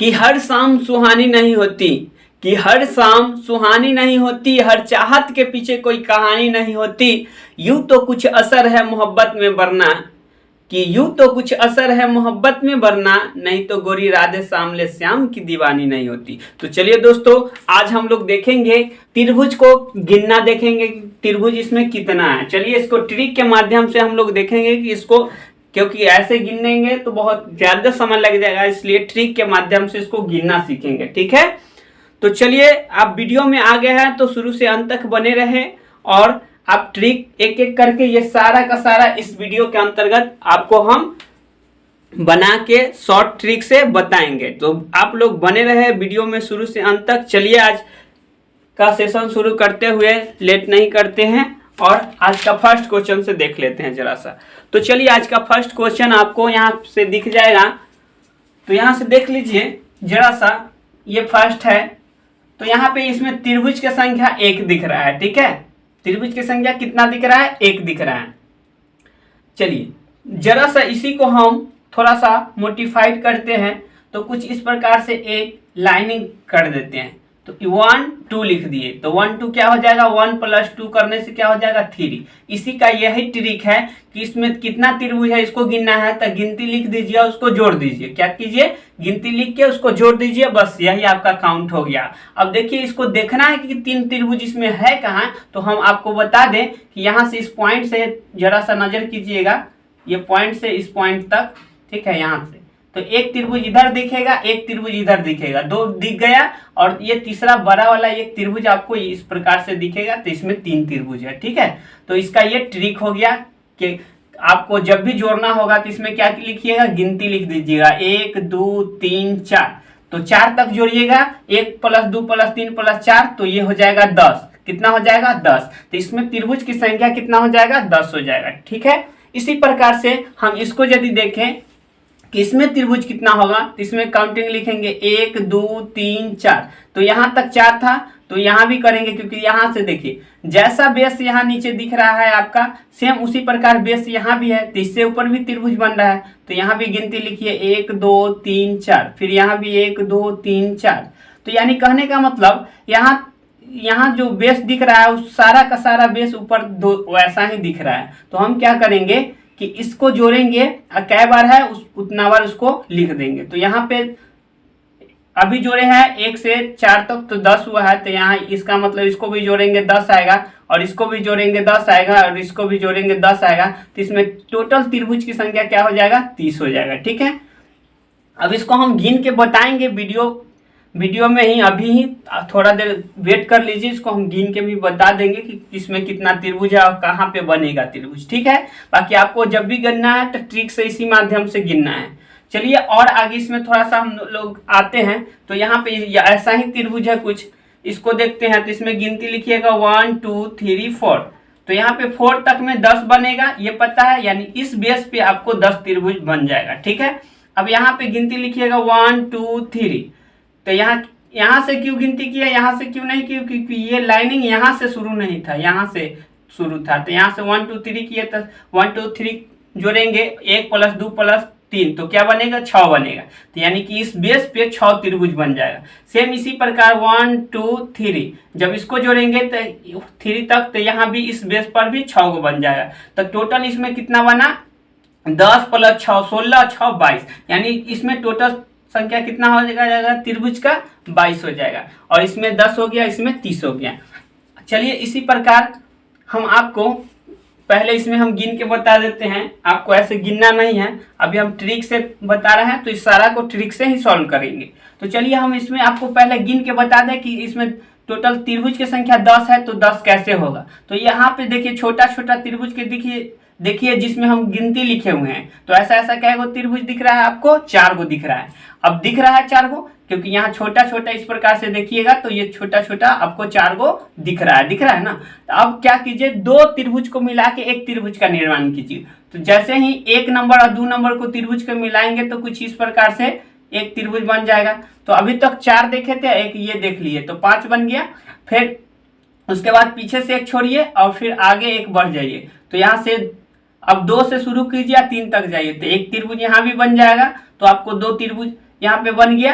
कि हर शाम सुहानी नहीं होती, कि हर शाम सुहानी नहीं होती, हर चाहत के पीछे कोई कहानी नहीं होती, यूं तो कुछ असर है मोहब्बत में वरना, कि यूं तो कुछ असर है मोहब्बत में वरना, नहीं तो गोरी राधे सामले श्याम की दीवानी नहीं होती। तो चलिए दोस्तों, आज हम लोग देखेंगे त्रिभुज को गिनना, देखेंगे त्रिभुज इसमें कितना है। चलिए इसको ट्रिक के माध्यम से हम लोग देखेंगे कि इसको, क्योंकि ऐसे गिनेंगे तो बहुत ज्यादा समय लग जाएगा, इसलिए ट्रिक के माध्यम से इसको गिनना सीखेंगे। ठीक है, तो चलिए आप वीडियो में आ गए हैं तो शुरू से अंत तक बने रहे और आप ट्रिक एक एक करके ये सारा का सारा इस वीडियो के अंतर्गत आपको हम बना के शॉर्ट ट्रिक से बताएंगे। तो आप लोग बने रहे वीडियो में शुरू से अंत तक। चलिए आज का सेशन शुरू करते हुए लेट नहीं करते हैं और आज का फर्स्ट क्वेश्चन से देख लेते हैं जरा सा। तो चलिए आज का फर्स्ट क्वेश्चन आपको यहाँ से दिख जाएगा, तो यहाँ से देख लीजिए जरा सा, ये फर्स्ट है। तो यहाँ पे इसमें त्रिभुज की संख्या 1 दिख रहा है। ठीक है, त्रिभुज की संख्या कितना दिख रहा है? 1 दिख रहा है। चलिए जरा सा इसी को हम थोड़ा सा मोडिफाइड करते हैं, तो कुछ इस प्रकार से एक लाइनिंग कर देते हैं। तो 1 2 लिख दिए, तो 1 2 क्या हो जाएगा? 1 + 2 करने से क्या हो जाएगा? 3। इसी का यही ट्रिक है कि इसमें कितना त्रिभुज है इसको गिनना है, तो गिनती लिख दीजिए और उसको जोड़ दीजिए। क्या कीजिए? गिनती लिख के उसको जोड़ दीजिए, बस यही आपका काउंट हो गया। अब देखिए इसको देखना है कि 3 त्रिभुज इसमें है कहाँ, तो हम आपको बता दें कि यहाँ से इस पॉइंट से जरा सा नजर कीजिएगा, ये पॉइंट से इस पॉइंट तक, ठीक है, यहाँ से तो एक त्रिभुज इधर दिखेगा, एक त्रिभुज इधर दिखेगा, 2 दिख गया, और ये तीसरा बड़ा वाला एक त्रिभुज आपको इस प्रकार से दिखेगा, तो इसमें 3 त्रिभुज है। ठीक है, तो इसका ये ट्रिक हो गया कि आपको जब भी जोड़ना होगा तो इसमें क्या लिखिएगा? गिनती लिख दीजिएगा, 1 2 3 4। तो 4 तक जोड़िएगा, 1 + 2 + 3 + 4, तो ये हो जाएगा 10। कितना हो जाएगा? 10। तो इसमें त्रिभुज की संख्या कितना हो जाएगा? 10 हो जाएगा। ठीक है, इसी प्रकार से हम इसको यदि देखें कि इसमें त्रिभुज कितना होगा, तो इसमें काउंटिंग लिखेंगे 1 2 3 4। तो यहाँ तक 4 था, तो यहाँ भी करेंगे, क्योंकि यहाँ से देखिए जैसा बेस यहाँ नीचे दिख रहा है आपका, सेम उसी प्रकार बेस यहाँ भी है, तो इससे ऊपर भी त्रिभुज बन रहा है। तो यहाँ भी गिनती लिखिए 1 2 3 4, फिर यहाँ भी 1 2 3 4। तो यानी कहने का मतलब यहाँ जो बेस दिख रहा है उस सारा का सारा बेस ऊपर दो वैसा ही दिख रहा है। तो हम क्या करेंगे कि इसको जोड़ेंगे, कै बार है उतना बार उसको लिख देंगे। तो यहाँ पे अभी जोड़े हैं 1 से 4 तक, तो 10 हुआ है, तो यहाँ इसका मतलब इसको भी जोड़ेंगे 10 आएगा, और इसको भी जोड़ेंगे 10 आएगा, और इसको भी जोड़ेंगे 10 आएगा। तो इसमें टोटल त्रिभुज की संख्या क्या हो जाएगा? 30 हो जाएगा। ठीक है, अब इसको हम गिन के बताएंगे वीडियो में ही, अभी ही थोड़ा देर वेट कर लीजिए, इसको हम गिन के भी बता देंगे कि इसमें कितना त्रिभुज है और कहाँ पे बनेगा त्रिभुज। ठीक है, बाकी आपको जब भी गिनना है तो ट्रिक से इसी माध्यम से गिनना है। चलिए और आगे इसमें थोड़ा सा हम लोग आते हैं, तो यहाँ पे ऐसा ही त्रिभुज है कुछ, इसको देखते हैं। तो इसमें गिनती लिखिएगा 1 2 3 4। तो यहाँ पे 4 तक में 10 बनेगा, ये पता है, यानी इस बेस पे आपको 10 त्रिभुज बन जाएगा। ठीक है, अब यहाँ पे गिनती लिखिएगा 1 2 3। तो यहाँ से क्यों गिनती किया, यहाँ से क्यों नहीं की? क्योंकि ये लाइनिंग यहाँ से शुरू नहीं था, यहाँ से शुरू था। तो यहाँ से 1 2 3 किए, तो 1 2 3 जोड़ेंगे, 1 + 2 + 3, तो क्या बनेगा? 6 बनेगा। तो यानी कि इस बेस पे 6 त्रिभुज बन जाएगा। सेम इसी प्रकार 1 2 3, जब इसको जोड़ेंगे तो 3 तक, तो यहाँ भी इस बेस पर भी 6 को बन जाएगा। तो टोटल इसमें कितना बना? 10 + 6 16 6 22, यानी इसमें टोटल संख्या कितना हो जाएगा त्रिभुज का? 22 हो जाएगा। और इसमें 10 हो गया, इसमें 30 हो गया। चलिए इसी प्रकार हम आपको पहले इसमें हम गिन के बता देते हैं, आपको ऐसे गिनना नहीं है, अभी हम ट्रिक से बता रहे हैं, तो इस सारा को ट्रिक से ही सॉल्व करेंगे। तो चलिए हम इसमें आपको पहले गिन के बता दें कि इसमें टोटल त्रिभुज की संख्या 10 है, तो 10 कैसे होगा। तो यहाँ पे देखिए छोटा छोटा त्रिभुज के देखिए जिसमें हम गिनती लिखे हुए हैं, तो ऐसा कै गो त्रिभुज दिख रहा है आपको? 4 गो दिख रहा है। अब दिख रहा है 4 गो, क्योंकि यहाँ छोटा छोटा इस प्रकार से देखिएगा, तो ये छोटा छोटा आपको 4 गो दिख रहा है ना। तो अब क्या कीजिए, 2 त्रिभुज को मिला के एक त्रिभुज का निर्माण कीजिए। तो जैसे ही 1 नंबर और 2 नंबर को त्रिभुज को मिलाएंगे, तो कुछ इस प्रकार से एक त्रिभुज बन जाएगा। तो अभी तक 4 देखे थे, एक ये देख लिए, तो 5 बन गया। फिर उसके बाद पीछे से एक छोड़िए और फिर आगे एक बढ़ जाइए, तो यहाँ से अब 2 से शुरू कीजिए, 3 तक जाइए, तो एक त्रिभुज यहाँ भी बन जाएगा। तो आपको 2 त्रिभुज यहाँ पे बन गया।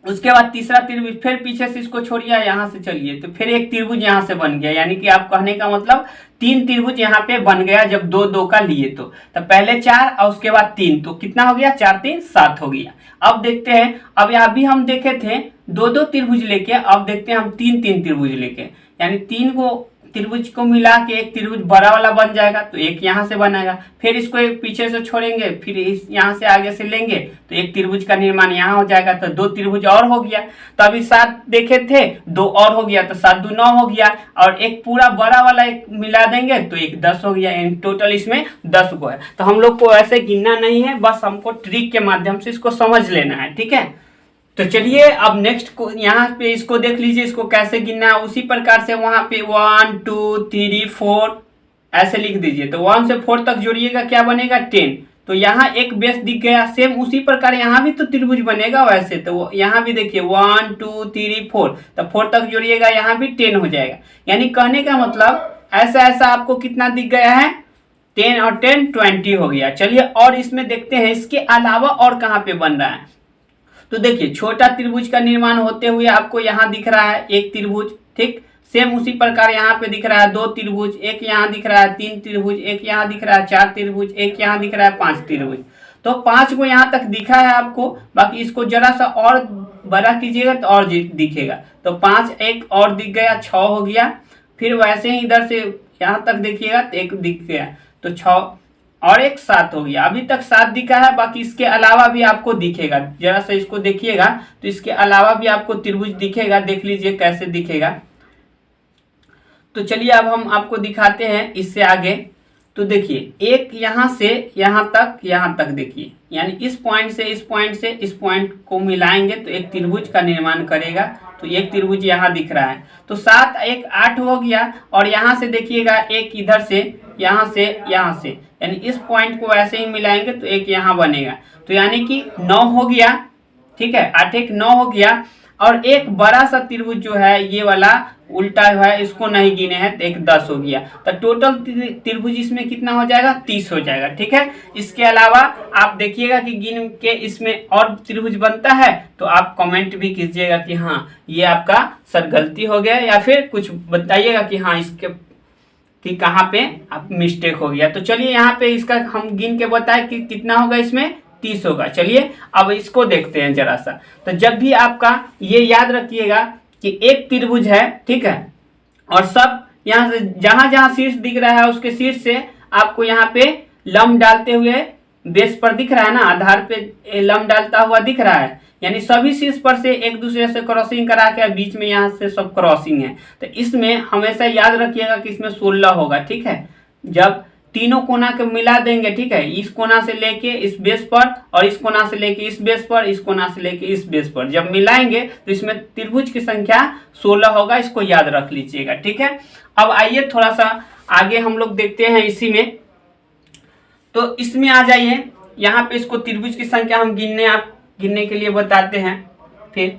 उसके बाद तीसरा त्रिभुज, फिर पीछे से इसको छोड़िए, यहाँ से चलिए, तो फिर एक त्रिभुज यहाँ से बन गया। यानी कि आप कहने का मतलब 3 त्रिभुज यहाँ पे बन गया जब 2 2 का लिए तो पहले 4 और उसके बाद 3, तो कितना हो गया, 4 3 7 हो गया। अब देखते हैं, अब यहाँ भी हम देखे थे 2 2 त्रिभुज लेके, अब देखते हैं हम 3 3 त्रिभुज लेके, यानी 3 को त्रिभुज को मिला के एक त्रिभुज बड़ा वाला बन जाएगा, तो एक यहाँ से बनेगा, फिर इसको एक पीछे से छोड़ेंगे, फिर इस यहाँ से आगे से लेंगे तो एक त्रिभुज का निर्माण यहाँ हो जाएगा, तो 2 त्रिभुज और हो गया। तो अभी 7 देखे थे, 2 और हो गया, तो 7 2 9 हो गया, और एक पूरा बड़ा वाला एक मिला देंगे तो एक 10 हो गया, यानी टोटल इसमें 10 गो है। तो हम लोग को ऐसे गिनना नहीं है, बस हमको ट्रिक के माध्यम से इसको समझ लेना है, ठीक है। तो चलिए अब नेक्स्ट को यहाँ पे इसको देख लीजिए, इसको कैसे गिनना है। उसी प्रकार से वहां पे 1 2 3 4 ऐसे लिख दीजिए, तो 1 से 4 तक जोड़िएगा, क्या बनेगा 10। तो यहाँ एक बेस दिख गया, सेम उसी प्रकार यहाँ भी तो त्रिभुज बनेगा वैसे, तो यहाँ भी देखिए 1 2 3 4, तो 4 तक जोड़िएगा, यहाँ भी 10 हो जाएगा। यानी कहने का मतलब ऐसा ऐसा आपको कितना दिख गया है, 10 और 10 20 हो गया। चलिए और इसमें देखते हैं इसके अलावा और कहाँ पे बन रहा है। तो देखिए छोटा त्रिभुज का निर्माण होते हुए आपको यहाँ दिख रहा है एक त्रिभुज, ठीक, सेम उसी प्रकार यहाँ पे दिख रहा है 2 त्रिभुज, एक यहाँ दिख रहा है 3 त्रिभुज, एक यहाँ दिख रहा है 4 त्रिभुज, एक यहाँ दिख रहा है 5 त्रिभुज। तो 5 को यहाँ तक दिखा है आपको, बाकी इसको जरा सा और बड़ा कीजिएगा तो और दिखेगा। तो 5 एक और दिख गया, 6 हो गया। फिर वैसे ही इधर से यहाँ तक देखिएगा तो एक दिख गया, तो 6 और एक 7 हो गया। अभी तक 7 दिखा है, बाकी इसके अलावा भी आपको दिखेगा, जरा सा इसको देखिएगा तो इसके अलावा भी आपको त्रिभुज दिखेगा, देख लीजिए कैसे दिखेगा। तो चलिए अब हम आपको दिखाते हैं इससे आगे। तो देखिए एक यहाँ से यहाँ तक देखिए, यानी इस पॉइंट से इस पॉइंट से इस पॉइंट को मिलाएंगे तो एक त्रिभुज का निर्माण करेगा। तो एक त्रिभुज यहाँ दिख रहा है, तो 7 एक 8 हो गया। और यहाँ से देखिएगा एक इधर से यहाँ से, यानी इस पॉइंट को ऐसे ही मिलाएंगे तो एक यहाँ बनेगा, तो यानी कि 9 हो गया, ठीक है, 8 एक 9 हो गया। और एक बड़ा सा त्रिभुज जो है ये वाला उल्टा है, इसको नहीं गिने हैं तो एक 10 हो गया। तो टोटल त्रिभुज इसमें कितना हो जाएगा, 30 हो जाएगा, ठीक है। इसके अलावा आप देखिएगा कि गिन के इसमें और त्रिभुज बनता है तो आप कमेंट भी कीजिएगा कि हाँ ये आपका सर गलती हो गया, या फिर कुछ बताइएगा कि हाँ इसके कि कहाँ पे आप मिस्टेक हो गया। तो चलिए यहाँ पे इसका हम गिन के बताए कि कितना होगा, इसमें 30 होगा। चलिए अब इसको देखते हैं जरा सा। तो जब भी आपका ये याद रखिएगा कि एक त्रिभुज है, ठीक है, और सब यहाँ से जहां जहां शीर्ष दिख रहा है उसके शीर्ष से आपको यहाँ पे लंब डालते हुए बेस पर दिख रहा है ना, आधार पे लंब डालता हुआ दिख रहा है, यानी सभी शीर्ष पर से एक दूसरे से क्रॉसिंग करा के बीच में यहाँ से सब क्रॉसिंग है। तो इसमें हमेशा याद रखिएगा कि इसमें 16 होगा, ठीक है। जब तीनों कोना के मिला देंगे, ठीक है, इस कोना से लेके इस बेस पर और इस कोना से लेके इस बेस पर, इस कोना से लेके इस बेस पर जब मिलाएंगे तो इसमें त्रिभुज की संख्या 16 होगा, इसको याद रख लीजिएगा, ठीक है। अब आइए थोड़ा सा आगे हम लोग देखते हैं इसी में। तो इसमें आ जाइए, यहाँ पे इसको त्रिभुज की संख्या हम गिनने के लिए बताते हैं। फिर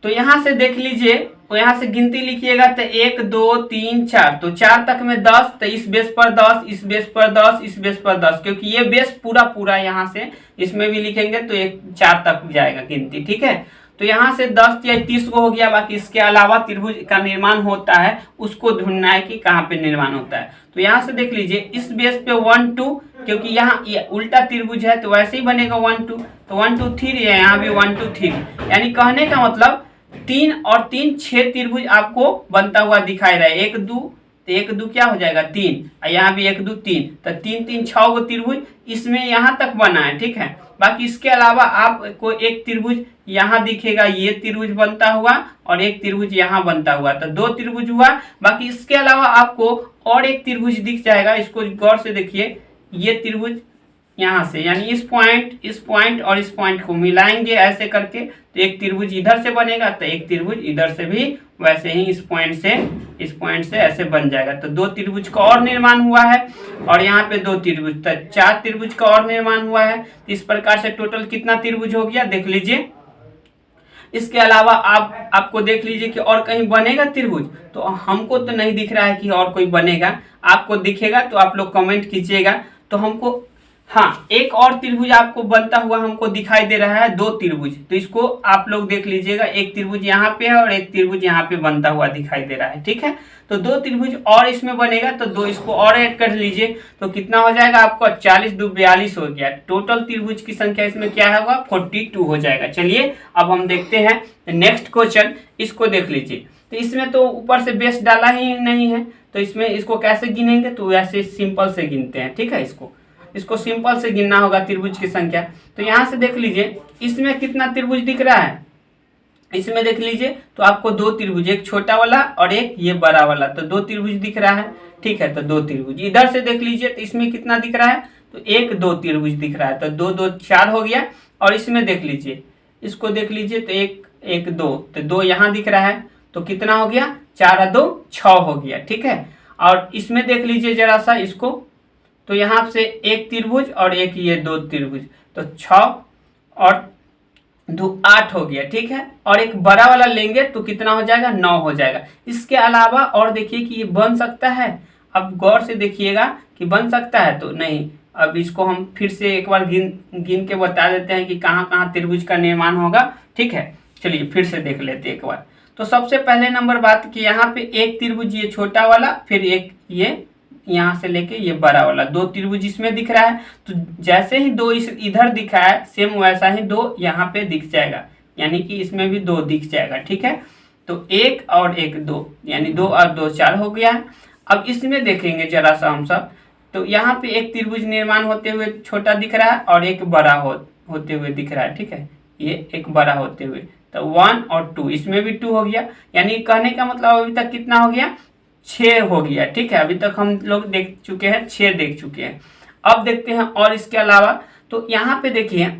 तो यहाँ से देख लीजिए, तो यहाँ से गिनती लिखिएगा तो 1 2 3 4, तो 4 तक में 10, तो इस बेस पर 10, इस बेस पर 10, इस बेस पर 10, क्योंकि ये बेस पूरा यहाँ से इसमें भी लिखेंगे तो 4 तक जाएगा गिनती, ठीक है। तो यहाँ से 10 या 30 को हो गया। बाकी इसके अलावा त्रिभुज का निर्माण होता है, उसको ढूंढना है कि कहाँ पे निर्माण होता है। तो यहाँ से देख लीजिए इस बेस पे 1 2, क्योंकि यहाँ ये उल्टा त्रिभुज है तो वैसे ही बनेगा 1 2, तो 1 2 3 है, यहाँ भी 1 2 3, यानी कहने का मतलब 3 और 3 6 त्रिभुज आपको बनता हुआ दिखाई रहा है। 1 2, तो 1 2 क्या हो जाएगा 3, और यहाँ भी 1 2 3, तो 3 3 6 गो त्रिभुज इसमें यहाँ तक बना है, ठीक है। बाकी इसके अलावा आपको एक त्रिभुज यहाँ दिखेगा, ये त्रिभुज बनता हुआ, और एक त्रिभुज यहाँ बनता हुआ, तो 2 त्रिभुज हुआ। बाकी इसके अलावा आपको और एक त्रिभुज दिख जाएगा, इसको गौर से देखिए, ये त्रिभुज यहाँ से, यानी इस पॉइंट और इस पॉइंट को मिलाएंगे ऐसे करके तो एक त्रिभुज इधर से बनेगा, तो एक त्रिभुज इधर से भी वैसे ही इस पॉइंट से ऐसे बन जाएगा। तो 2 त्रिभुज का और निर्माण हुआ है, और यहाँ पे 2 त्रिभुज, तो 4 त्रिभुज का और निर्माण हुआ है। इस प्रकार से टोटल कितना त्रिभुज हो गया देख लीजिए। इसके अलावा आपको देख लीजिए कि और कहीं बनेगा त्रिभुज, तो हमको तो नहीं दिख रहा है कि और कोई बनेगा। आपको दिखेगा तो आप लोग कमेंट कीजिएगा, तो हमको हाँ, एक और त्रिभुज आपको बनता हुआ हमको दिखाई दे रहा है, दो त्रिभुज। तो इसको आप लोग देख लीजिएगा, एक त्रिभुज यहाँ पे है और एक त्रिभुज यहाँ पे बनता हुआ दिखाई दे रहा है, ठीक है। तो दो त्रिभुज और इसमें बनेगा, तो दो इसको और ऐड कर लीजिए, तो कितना हो जाएगा आपको 40 2 42 हो गया। टोटल त्रिभुज की संख्या इसमें क्या होगा 42 हो जाएगा। चलिए अब हम देखते हैं नेक्स्ट क्वेश्चन, इसको देख लीजिए। तो इसमें तो ऊपर से बेस डाला ही नहीं है, तो इसमें इसको कैसे गिनेंगे, तो वैसे सिंपल से गिनते हैं, ठीक है। इसको सिंपल से गिनना होगा त्रिभुज की संख्या। तो यहाँ से देख लीजिए इसमें कितना त्रिभुज दिख रहा है, इसमें देख लीजिए तो आपको दो त्रिभुज, एक छोटा वाला और एक ये बड़ा वाला, तो दो त्रिभुज दिख रहा है, ठीक है। तो दो त्रिभुज इधर से देख लीजिए, तो इसमें कितना दिख रहा है, तो एक दो त्रिभुज दिख रहा है, तो दो दो चार हो गया। और इसमें देख लीजिए, इसको देख लीजिए, तो एक एक दो, तो दो यहाँ दिख रहा है, तो कितना हो गया 4 और 2 6 हो गया, ठीक है। और इसमें देख लीजिए जरा सा इसको, तो यहाँ से एक त्रिभुज और एक ये दो त्रिभुज, तो 6 और 2 8 हो गया, ठीक है। और एक बड़ा वाला लेंगे तो कितना हो जाएगा 9 हो जाएगा। इसके अलावा और देखिए कि ये बन सकता है, अब गौर से देखिएगा कि बन सकता है तो नहीं। अब इसको हम फिर से एक बार गिन के बता देते हैं कि कहाँ कहाँ त्रिभुज का निर्माण होगा, ठीक है। चलिए फिर से देख लेते हैं एक बार। तो सबसे पहले नंबर बात कि यहाँ पे एक त्रिभुज ये छोटा वाला, फिर एक ये यहाँ से लेके ये बड़ा वाला, दो त्रिभुज इसमें दिख रहा है। तो जैसे ही दो इस इधर दिखा है, सेम वैसा ही दो यहाँ पे दिख जाएगा, यानी कि इसमें भी दो दिख जाएगा, ठीक है। तो एक और एक दो, यानी 2 और 2 4 हो गया है। अब इसमें देखेंगे जरा सा हम सब, तो यहाँ पे एक त्रिभुज निर्माण होते हुए छोटा दिख रहा है और एक बड़ा होते हुए दिख रहा है, ठीक है। ये एक बड़ा होते हुए, तो 1 और 2, इसमें भी 2 हो गया, यानी कहने का मतलब अभी तक कितना हो गया 6 हो गया, ठीक है। अभी तक हम लोग देख चुके हैं 6 देख चुके हैं। अब देखते हैं और इसके अलावा, तो यहाँ पे देखिए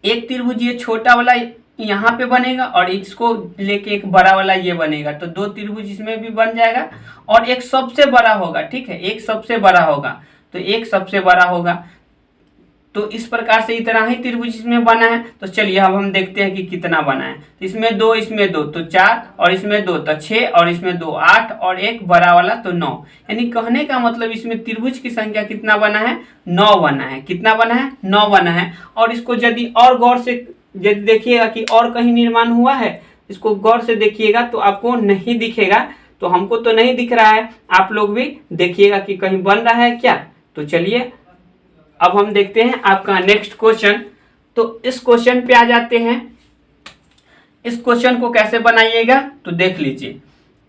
एक त्रिभुज ये छोटा वाला यहाँ पे बनेगा और इसको लेके एक बड़ा वाला ये बनेगा, तो दो त्रिभुज इसमें भी बन जाएगा। और एक सबसे बड़ा होगा, ठीक है, एक सबसे बड़ा होगा, तो एक सबसे बड़ा होगा। तो इस प्रकार से इतना ही त्रिभुज इसमें बना है। तो चलिए अब हम देखते हैं कि कितना बना है। तो इसमें 2 इसमें 2 तो 4 और इसमें 2 तो 6 और इसमें 2 8 और एक बड़ा वाला तो 9, यानी कहने का मतलब इसमें त्रिभुज की संख्या कितना बना है 9 बना है। कितना बना है 9 बना है। और इसको यदि और गौर से यदि देखिएगा कि और कहीं निर्माण हुआ है, इसको गौर से देखिएगा तो आपको नहीं दिखेगा, तो हमको तो नहीं दिख रहा है, आप लोग भी देखिएगा कि कहीं बन रहा है क्या। तो चलिए अब हम देखते हैं आपका नेक्स्ट क्वेश्चन। तो इस क्वेश्चन पे आ जाते हैं। इस क्वेश्चन को कैसे बनाइएगा तो देख लीजिए।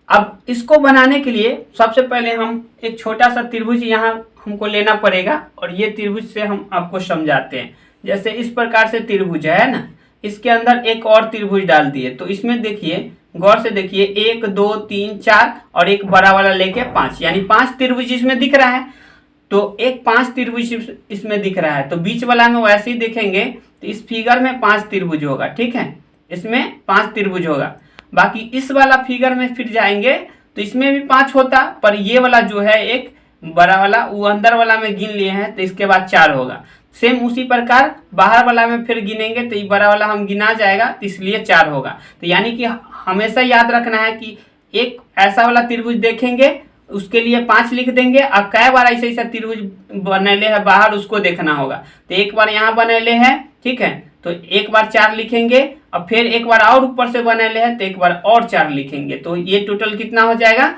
अब इसको बनाने के लिए सबसे पहले हम एक छोटा सा त्रिभुज यहाँ हमको लेना पड़ेगा और ये त्रिभुज से हम आपको समझाते हैं। जैसे इस प्रकार से त्रिभुज है ना, इसके अंदर एक और त्रिभुज डाल दिए, तो इसमें देखिए गौर से देखिए 1 2 3 4 और एक बड़ा वाला लेके 5, यानी 5 त्रिभुज इसमें दिख रहा है। तो एक 5 त्रिभुज इसमें दिख रहा है, तो बीच वाला में वैसे ही देखेंगे तो इस फिगर में 5 त्रिभुज होगा, ठीक है, इसमें 5 त्रिभुज होगा। बाकी इस वाला फिगर में फिर जाएंगे तो इसमें भी 5 होता, पर ये वाला जो है एक बड़ा वाला वो अंदर वाला में गिन लिए हैं, तो इसके बाद 4 होगा। सेम उसी प्रकार बाहर वाला में फिर गिनेंगे तो ये बड़ा वाला हम गिना जाएगा, तो इसलिए 4 होगा। तो यानी कि हमेशा याद रखना है कि एक ऐसा वाला त्रिभुज देखेंगे उसके लिए 5 लिख देंगे, और कई बार ऐसे ऐसा त्रिभुज बनेले है बाहर उसको देखना होगा। तो एक बार यहाँ बनेले है, ठीक है, तो एक बार 4 लिखेंगे, और फिर एक बार और ऊपर से बनेले है तो एक बार और 4 लिखेंगे, तो ये टोटल कितना हो जाएगा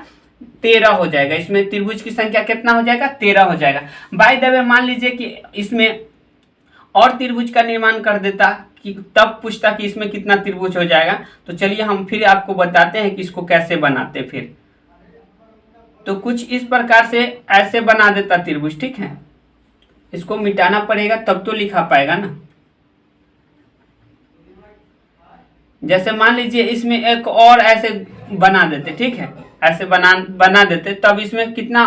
13 हो जाएगा। इसमें त्रिभुज की संख्या कितना हो जाएगा 13 हो जाएगा। बाय द वे मान लीजिए कि इसमें और त्रिभुज का निर्माण कर देता कि तब पूछता कि इसमें कितना त्रिभुज हो जाएगा। तो चलिए हम फिर आपको बताते हैं कि इसको कैसे बनाते। फिर तो कुछ इस प्रकार से ऐसे बना देता त्रिभुज, ठीक है, इसको मिटाना पड़ेगा तब तो लिखा पाएगा ना। जैसे मान लीजिए इसमें एक और ऐसे बना देते, ठीक है, ऐसे बना देते, तब इसमें कितना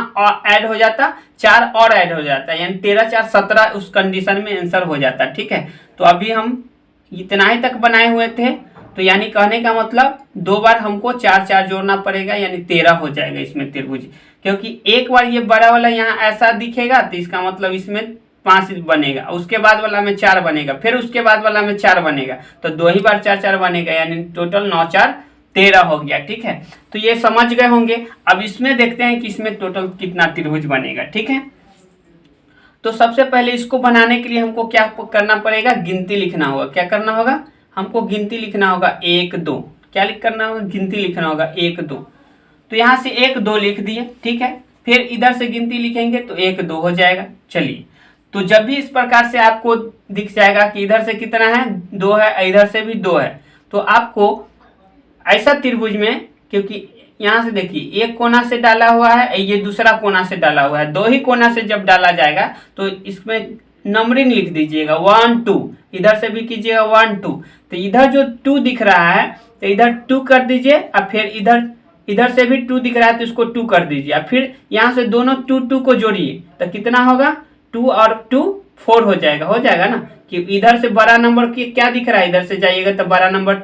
ऐड हो जाता 4 और ऐड हो जाता, यानी 13 4 17 उस कंडीशन में आंसर हो जाता, ठीक है। तो अभी हम इतना ही तक बनाए हुए थे, तो यानी कहने का मतलब 2 बार हमको 4 4 जोड़ना पड़ेगा, यानी 13 हो जाएगा इसमें त्रिभुज। क्योंकि एक बार ये बड़ा वाला यहाँ ऐसा दिखेगा तो इसका मतलब इसमें 5 बनेगा, उसके बाद वाला में 4 बनेगा, फिर उसके बाद वाला में 4 बनेगा, तो 2 ही बार 4 4 बनेगा, यानी टोटल 9 4 13 हो गया, ठीक है। तो ये समझ गए होंगे। अब इसमें देखते हैं कि इसमें टोटल कितना त्रिभुज बनेगा, ठीक है। तो सबसे पहले इसको बनाने के लिए हमको क्या करना पड़ेगा, गिनती लिखना होगा। क्या करना होगा, हमको गिनती लिखना होगा 1 2। क्या करना होगा, गिनती लिखना होगा 1 2। तो यहाँ से 1 2 लिख दिए, ठीक है। फिर इधर से गिनती लिखेंगे तो 1 2 हो जाएगा। चलिए, तो जब भी इस प्रकार से आपको दिख जाएगा कि इधर से कितना है, 2 है, इधर से भी 2 है, तो आपको ऐसा त्रिभुज में, क्योंकि यहाँ से देखिए एक कोना से डाला हुआ है, ये दूसरा कोना से डाला हुआ है, 2 ही कोना से जब डाला जाएगा तो इसमें नंबरिंग लिख दीजिएगा 1 2, इधर से भी कीजिएगा 1 2। तो इधर जो 2 दिख रहा है तो इधर 2 कर दीजिए, और फिर इधर से भी 2 दिख रहा है तो इसको 2 कर दीजिए, और फिर यहाँ से दोनों 2 2 को जोड़िए तो कितना होगा, 2 और 2 4 हो जाएगा ना। कि इधर से बड़ा नंबर क्या दिख रहा है, इधर से जाइएगा तो बड़ा नंबर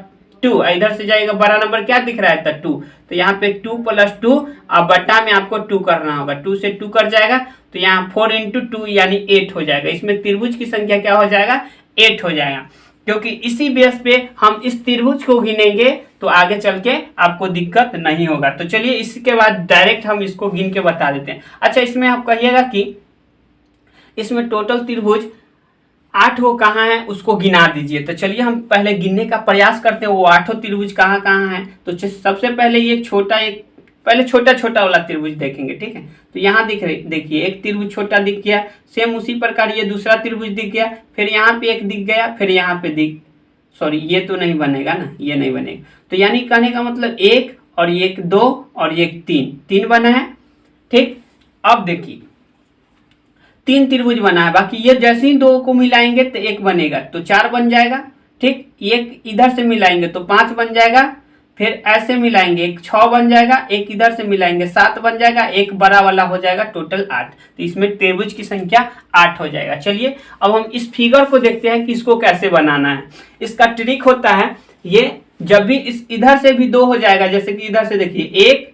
2, इधर से जाइएगा बड़ा नंबर क्या दिख रहा है, तो 2। तो यहाँ पे 2 + 2 और बट्टा में आपको 2 करना होगा, 2 से 2 कर जाएगा तो यहाँ 4 × 2 यानी 8 हो जाएगा। इसमें त्रिभुज की संख्या क्या हो जाएगा, 8 हो जाएगा। क्योंकि इसी बेस पे हम इस त्रिभुज को गिनेंगे तो आगे चल के आपको दिक्कत नहीं होगा। तो चलिए इसके बाद डायरेक्ट हम इसको गिन के बता देते हैं। अच्छा, इसमें आप कहिएगा कि इसमें टोटल त्रिभुज 8 वो कहाँ है, उसको गिना दीजिए। तो चलिए हम पहले गिनने का प्रयास करते हैं वो 8 त्रिभुज कहाँ कहाँ है। तो सबसे पहले ये पहले छोटा छोटा वाला त्रिभुज देखेंगे, ठीक है। तो यहाँ देखिए एक त्रिभुज छोटा दिख गया, सेम उसी प्रकार ये दूसरा त्रिभुज दिख गया, फिर यहाँ पे एक दिख गया, फिर यहाँ पे सॉरी ये तो नहीं बनेगा ना, ये नहीं बनेगा। तो यानी कहने का मतलब 1 और 1 2 और 1 3 बना है, ठीक। अब देखिए 3 त्रिभुज बना है, बाकी ये जैसे ही 2 को मिलाएंगे तो 1 बनेगा तो 4 बन जाएगा, ठीक। एक इधर से मिलाएंगे तो 5 बन जाएगा, फिर ऐसे मिलाएंगे एक 6 बन जाएगा, एक इधर से मिलाएंगे 7 बन जाएगा, एक बड़ा वाला हो जाएगा, टोटल 8। तो इसमें त्रिभुज की संख्या 8 हो जाएगा। चलिए अब हम इस फिगर को देखते हैं कि इसको कैसे बनाना है। इसका ट्रिक होता है, ये जब भी इधर से भी 2 हो जाएगा, जैसे कि इधर से देखिए 1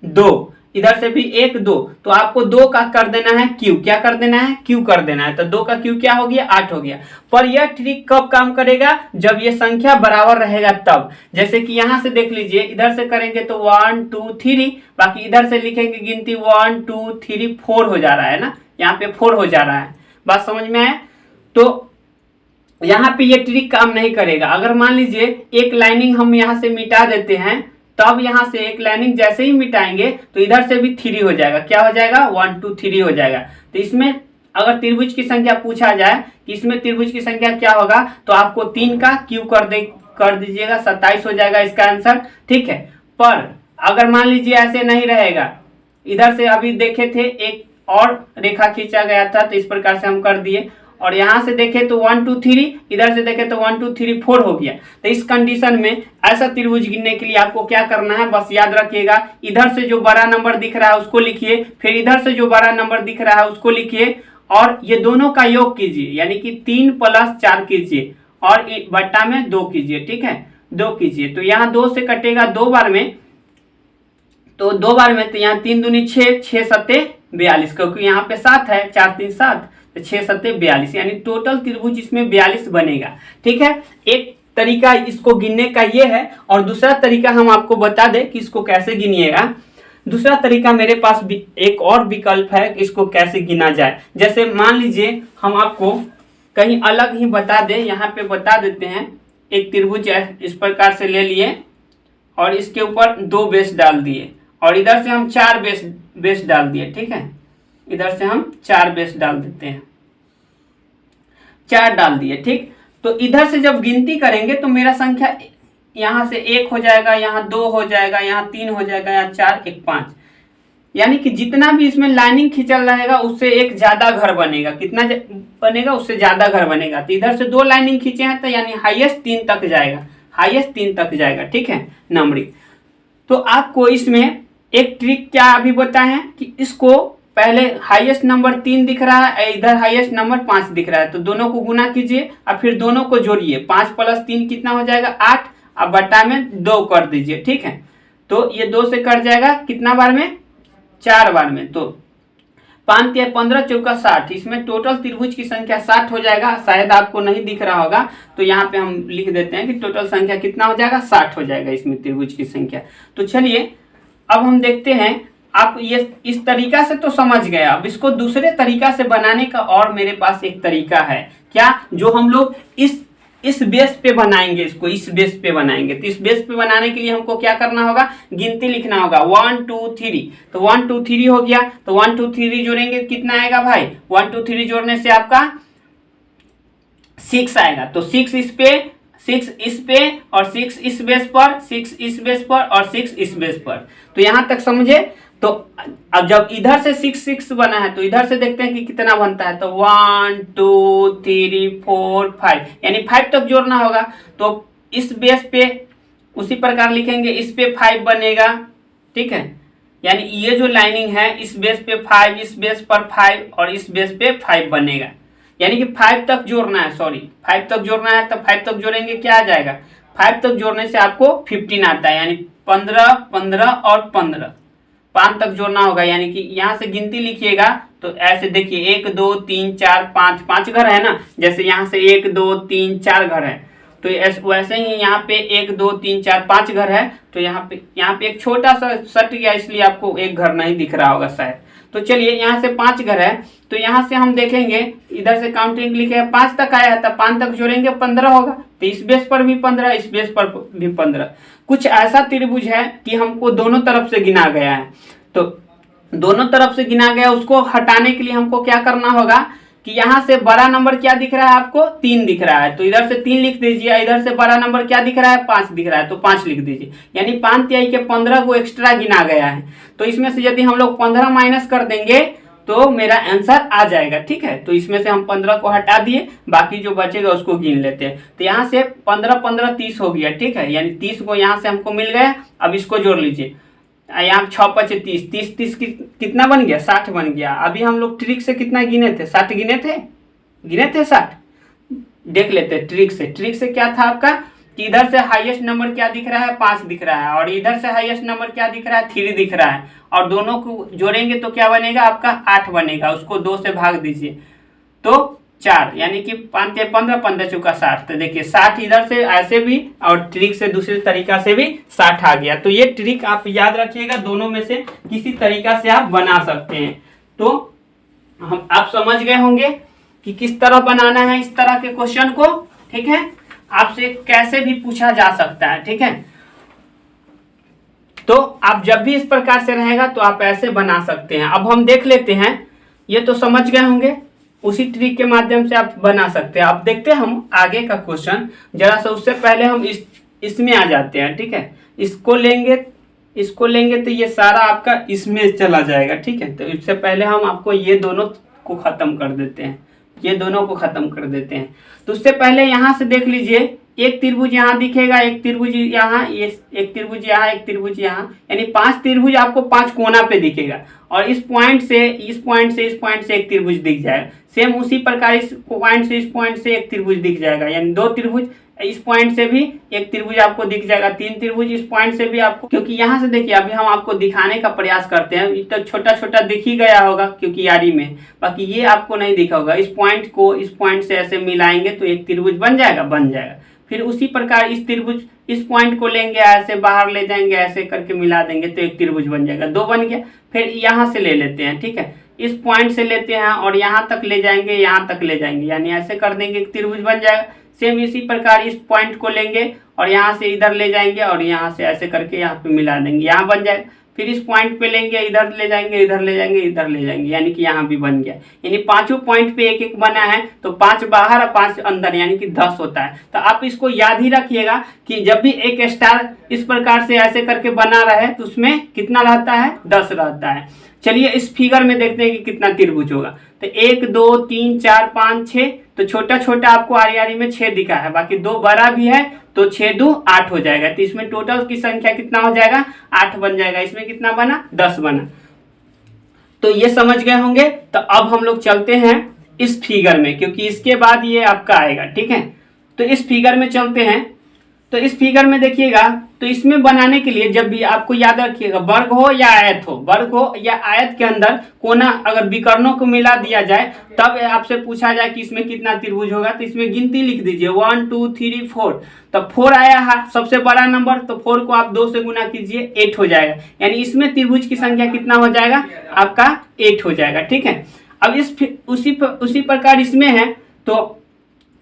2, इधर से भी 1 2, तो आपको 2 का कर देना है क्यू। क्या कर देना है, क्यू कर देना है। तो 2 का क्यू क्या हो गया, 8 हो गया। पर यह ट्रिक कब काम करेगा, जब ये संख्या बराबर रहेगा तब। जैसे कि यहाँ से देख लीजिए, इधर से करेंगे तो 1 2 3, बाकी इधर से लिखेंगे गिनती 1 2 3 4 हो जा रहा है ना, यहाँ पे 4 हो जा रहा है। बात समझ में आए? तो यहाँ पे ये ट्रिक काम नहीं करेगा। अगर मान लीजिए एक लाइनिंग हम यहाँ से मिटा देते हैं, तब यहाँ से एक लाइनिंग जैसे ही मिटाएंगे तो इधर से भी 3 हो जाएगा। क्या हो जाएगा, 1 2 3 हो जाएगा। तो इसमें अगर त्रिभुज की संख्या पूछा जाए कि इसमें त्रिभुज की संख्या क्या होगा, तो आपको 3 का क्यू कर दीजिएगा, 27 हो जाएगा इसका आंसर, ठीक है। पर अगर मान लीजिए ऐसे नहीं रहेगा, इधर से अभी देखे थे एक और रेखा खींचा गया था, तो इस प्रकार से हम कर दिए, और यहाँ से देखे तो 1 2 3, इधर से देखे तो 1 2 3 4 हो गया। तो इस कंडीशन में ऐसा त्रिभुज गिनने के लिए आपको क्या करना है, बस याद रखिएगा, इधर से जो बड़ा नंबर दिख रहा है उसको लिखिए, फिर इधर से जो बड़ा नंबर दिख रहा है उसको लिखिए, और ये दोनों का योग कीजिए, यानी कि 3 + 4 कीजिए, और बट्टा में 2 कीजिए, ठीक है, 2 कीजिए। तो यहाँ 2 से कटेगा 2 बार में, तो 2 बार में, तो यहाँ 3 दूनी 6, 6 7 42, क्योंकि यहाँ पे 7 है, 4 3 7, 6 7 42, यानी टोटल त्रिभुज इसमें 42 बनेगा, ठीक है। एक तरीका इसको गिनने का ये है, और दूसरा तरीका हम आपको बता दें कि इसको कैसे गिनिएगा। दूसरा तरीका मेरे पास एक और विकल्प है कि इसको कैसे गिना जाए। जैसे मान लीजिए हम आपको कहीं अलग ही बता दें, यहाँ पे बता देते हैं। एक त्रिभुज इस प्रकार से ले लिए और इसके ऊपर 2 बेस डाल दिए, और इधर से हम 4 बेस डाल दिए, ठीक है। इधर से हम 4 बेस डाल देते हैं, 4 डाल दिए, ठीक। तो इधर से जब गिनती करेंगे तो मेरा संख्या यहाँ से 1 हो जाएगा, यहाँ 2 हो जाएगा, यहाँ 3 हो जाएगा, यहाँ 4 1 5, यानी कि जितना भी इसमें लाइनिंग खींचल रहेगा उससे एक ज्यादा घर बनेगा। कितना बनेगा, उससे ज्यादा घर बनेगा। तो इधर से 2 लाइनिंग खींचे हैं तो यानी हाईएस्ट 3 तक जाएगा, हाईएस्ट 3 तक जाएगा, ठीक है, नंबरिंग। तो आपको इसमें एक ट्रिक क्या अभी बताए हैं कि इसको पहले हाईएस्ट नंबर 3 दिख रहा है, इधर हाईएस्ट नंबर 5 दिख रहा है, तो दोनों को गुना कीजिए और फिर दोनों को जोड़िए। 5 + 3 कितना हो जाएगा, 8, अब बट्टा में 2 कर दीजिए, ठीक है। तो ये 2 से कट जाएगा कितना बार में, 4 बार में। तो 5 × 15 = 60, इसमें टोटल त्रिभुज की संख्या 60 हो जाएगा। शायद आपको नहीं दिख रहा होगा, तो यहाँ पे हम लिख देते हैं कि टोटल संख्या कितना हो जाएगा, 60 हो जाएगा इसमें त्रिभुज की संख्या। तो चलिए अब हम देखते हैं आप ये इस तरीका से तो समझ गए। अब इसको दूसरे तरीका से बनाने का और मेरे पास एक तरीका है, क्या, जो हम लोग इस बेस पे बनाएंगे, इसको इस बेस पे बनाएंगे। तो इस बेस पे बनाने के लिए हमको क्या करना होगा, गिनती लिखना होगा 1 2 3। तो 1 2 3 हो गया, तो 1 2 3 जोड़ेंगे कितना आएगा भाई, 1 2 3 जोड़ने से आपका 6 आएगा। तो 6 इस पे, 6 इस पे और 6 इस बेस पर, 6 इस बेस पर और 6 इस बेस पर। तो यहां तक समझे। तो अब जब इधर से 6 6 बना है तो इधर से देखते हैं कि कितना बनता है। तो 1 2 3 4 5, यानी 5 तक जोड़ना होगा। तो इस बेस पे उसी प्रकार लिखेंगे, इस पे 5 बनेगा, ठीक है। यानी ये जो लाइनिंग है इस बेस पे 5, इस बेस पर 5 और इस बेस पे 5 बनेगा। यानी कि 5 तक जोड़ना है, सॉरी 5 तक जोड़ना है। तो 5 तक जोड़ेंगे क्या आ जाएगा, 5 तक जोड़ने से आपको 15 आता है, यानी 15 15 और 15, 5 तक जोड़ना होगा। यानी कि यहाँ से गिनती लिखिएगा तो ऐसे देखिए 1 2 3 4 5, 5 घर है ना, जैसे यहाँ से 1 2 3 4 घर है। तो वैसे ही यहाँ पे 1 2 3 4 5 घर है। तो यहाँ पे एक छोटा सा सट गया, इसलिए आपको एक घर नहीं दिख रहा होगा शायद। तो चलिए यहाँ से 5 घर है, तो यहाँ से हम देखेंगे इधर से काउंटिंग लिखे है 5 तक आया था, 5 तक जोड़ेंगे 15 होगा। तो इस बेस पर भी 15, इस बेस पर भी 15। कुछ ऐसा त्रिभुज है कि हमको दोनों तरफ से गिना गया है। तो दोनों तरफ से गिना गया, उसको हटाने के लिए हमको क्या करना होगा कि यहाँ से बड़ा नंबर क्या दिख रहा है आपको, 3 दिख रहा है। तो इधर से 3 लिख दीजिए, इधर से बड़ा नंबर क्या दिख रहा है, 5 दिख रहा है, तो 5 लिख दीजिए। यानी 5 तिहाई के 15 को एक्स्ट्रा गिना गया है। तो इसमें से यदि हम लोग 15 माइनस कर देंगे तो मेरा आंसर आ जाएगा, ठीक है। तो इसमें से हम 15 को हटा दिए, बाकी जो बचेगा उसको गिन लेते हैं। तो यहाँ से 15 15 30 हो गया, ठीक है। यानी 30 को यहाँ से हमको मिल गया। अब इसको जोड़ लीजिए, यहाँ 6 5 30, 30 30 कितना बन गया, 60 बन गया। अभी हम लोग ट्रिक से कितना गिने थे, 60 गिने थे 60। देख लेते ट्रिक से क्या था आपका कि इधर से हाईएस्ट नंबर क्या दिख रहा है, 5 दिख रहा है, और इधर से हाईएस्ट नंबर क्या दिख रहा है, 3 दिख रहा है। और दोनों को जोड़ेंगे तो क्या बनेगा आपका, 8 बनेगा। उसको 2 से भाग दीजिए तो 4, यानी कि 5 से 15, 15 चौका 60। तो देखिए 60 इधर से ऐसे भी और ट्रिक से दूसरे तरीका से भी 60 आ गया। तो ये ट्रिक आप याद रखिएगा, दोनों में से किसी तरीका से आप बना सकते हैं। तो आप समझ गए होंगे कि किस तरह बनाना है इस तरह के क्वेश्चन को, ठीक है। आपसे कैसे भी पूछा जा सकता है, ठीक है। तो आप जब भी इस प्रकार से रहेगा तो आप ऐसे बना सकते हैं। अब हम देख लेते हैं, ये तो समझ गए होंगे, उसी ट्रिक के माध्यम से आप बना सकते हैं। अब देखते हैं हम आगे का क्वेश्चन जरा सा। उससे पहले हम इसमें आ जाते हैं, ठीक है। इसको लेंगे तो ये सारा आपका इसमें चला जाएगा, ठीक है। तो इससे पहले हम आपको ये दोनों को खत्म कर देते हैं, तो उससे पहले यहाँ से देख लीजिए, एक त्रिभुज यहाँ दिखेगा, एक त्रिभुज यहाँ, ये एक त्रिभुज यहाँ, एक त्रिभुज यहाँ, यानी 5 त्रिभुज आपको 5 कोना पे दिखेगा। और इस पॉइंट से एक त्रिभुज दिख जाएगा। सेम उसी प्रकार इस पॉइंट से एक त्रिभुज दिख जाएगा, यानी 2 त्रिभुज। इस पॉइंट से भी एक त्रिभुज आपको दिख जाएगा, 3 त्रिभुज इस पॉइंट से भी आपको। क्योंकि यहाँ से देखिए, अभी हम आपको दिखाने का प्रयास करते हैं, तो छोटा छोटा दिख ही गया होगा क्योंकि यारी में, बाकी ये आपको नहीं दिखा होगा। इस पॉइंट को इस पॉइंट से ऐसे मिलाएंगे तो एक त्रिभुज बन जाएगा। फिर उसी प्रकार इस त्रिभुज, इस पॉइंट को लेंगे, ऐसे बाहर ले जाएंगे, ऐसे करके मिला देंगे तो एक त्रिभुज बन जाएगा, 2 बन गया। फिर यहाँ से ले लेते हैं, ठीक है, इस पॉइंट से लेते हैं और यहाँ तक ले जाएंगे, यानी ऐसे कर देंगे, एक त्रिभुज बन जाएगा। सेम इसी प्रकार इस पॉइंट को लेंगे और यहाँ से इधर ले जाएंगे और यहाँ से ऐसे करके यहाँ पे मिला देंगे, यहाँ बन जाएगा। फिर इस पॉइंट पे लेंगे, इधर ले जाएंगे, यानी कि यहाँ भी बन गया। यानी 5 पॉइंट पे एक एक बना है, तो 5 बाहर और 5 अंदर, यानी कि 10 होता है। तो आप इसको याद ही रखिएगा कि जब भी एक स्टार इस प्रकार से ऐसे करके बना रहा है तो उसमें कितना रहता है, 10 रहता है। चलिए इस फिगर में देखते हैं कि कितना त्रिभुज होगा। तो 1 2 3 4 5 6, तो छोटा छोटा आपको आरी में 6 दिखा है, बाकी 2 बड़ा भी है, तो 6 2 8 हो जाएगा। तो इसमें टोटल की संख्या कितना हो जाएगा, 8 बन जाएगा। इसमें कितना बना, 10 बना। तो ये समझ गए होंगे। तो अब हम लोग चलते हैं इस फिगर में, क्योंकि इसके बाद ये आपका आएगा, ठीक है। तो इस फिगर में चलते हैं। तो इस फिगर में देखिएगा, तो इसमें बनाने के लिए जब भी आपको याद रखिएगा, वर्ग हो या आयत हो, वर्ग हो या आयत के अंदर कोना अगर विकर्णों को मिला दिया जाए, तब आपसे पूछा जाए कि इसमें कितना त्रिभुज होगा, तो इसमें गिनती लिख दीजिए 1 2 3 4। तब 4 आया है सबसे बड़ा नंबर, तो 4 को आप 2 से गुना कीजिए, 8 हो जाएगा। यानी इसमें त्रिभुज की संख्या कितना हो जाएगा, आपका 8 हो जाएगा। ठीक है, अब उसी प्रकार इसमें है, तो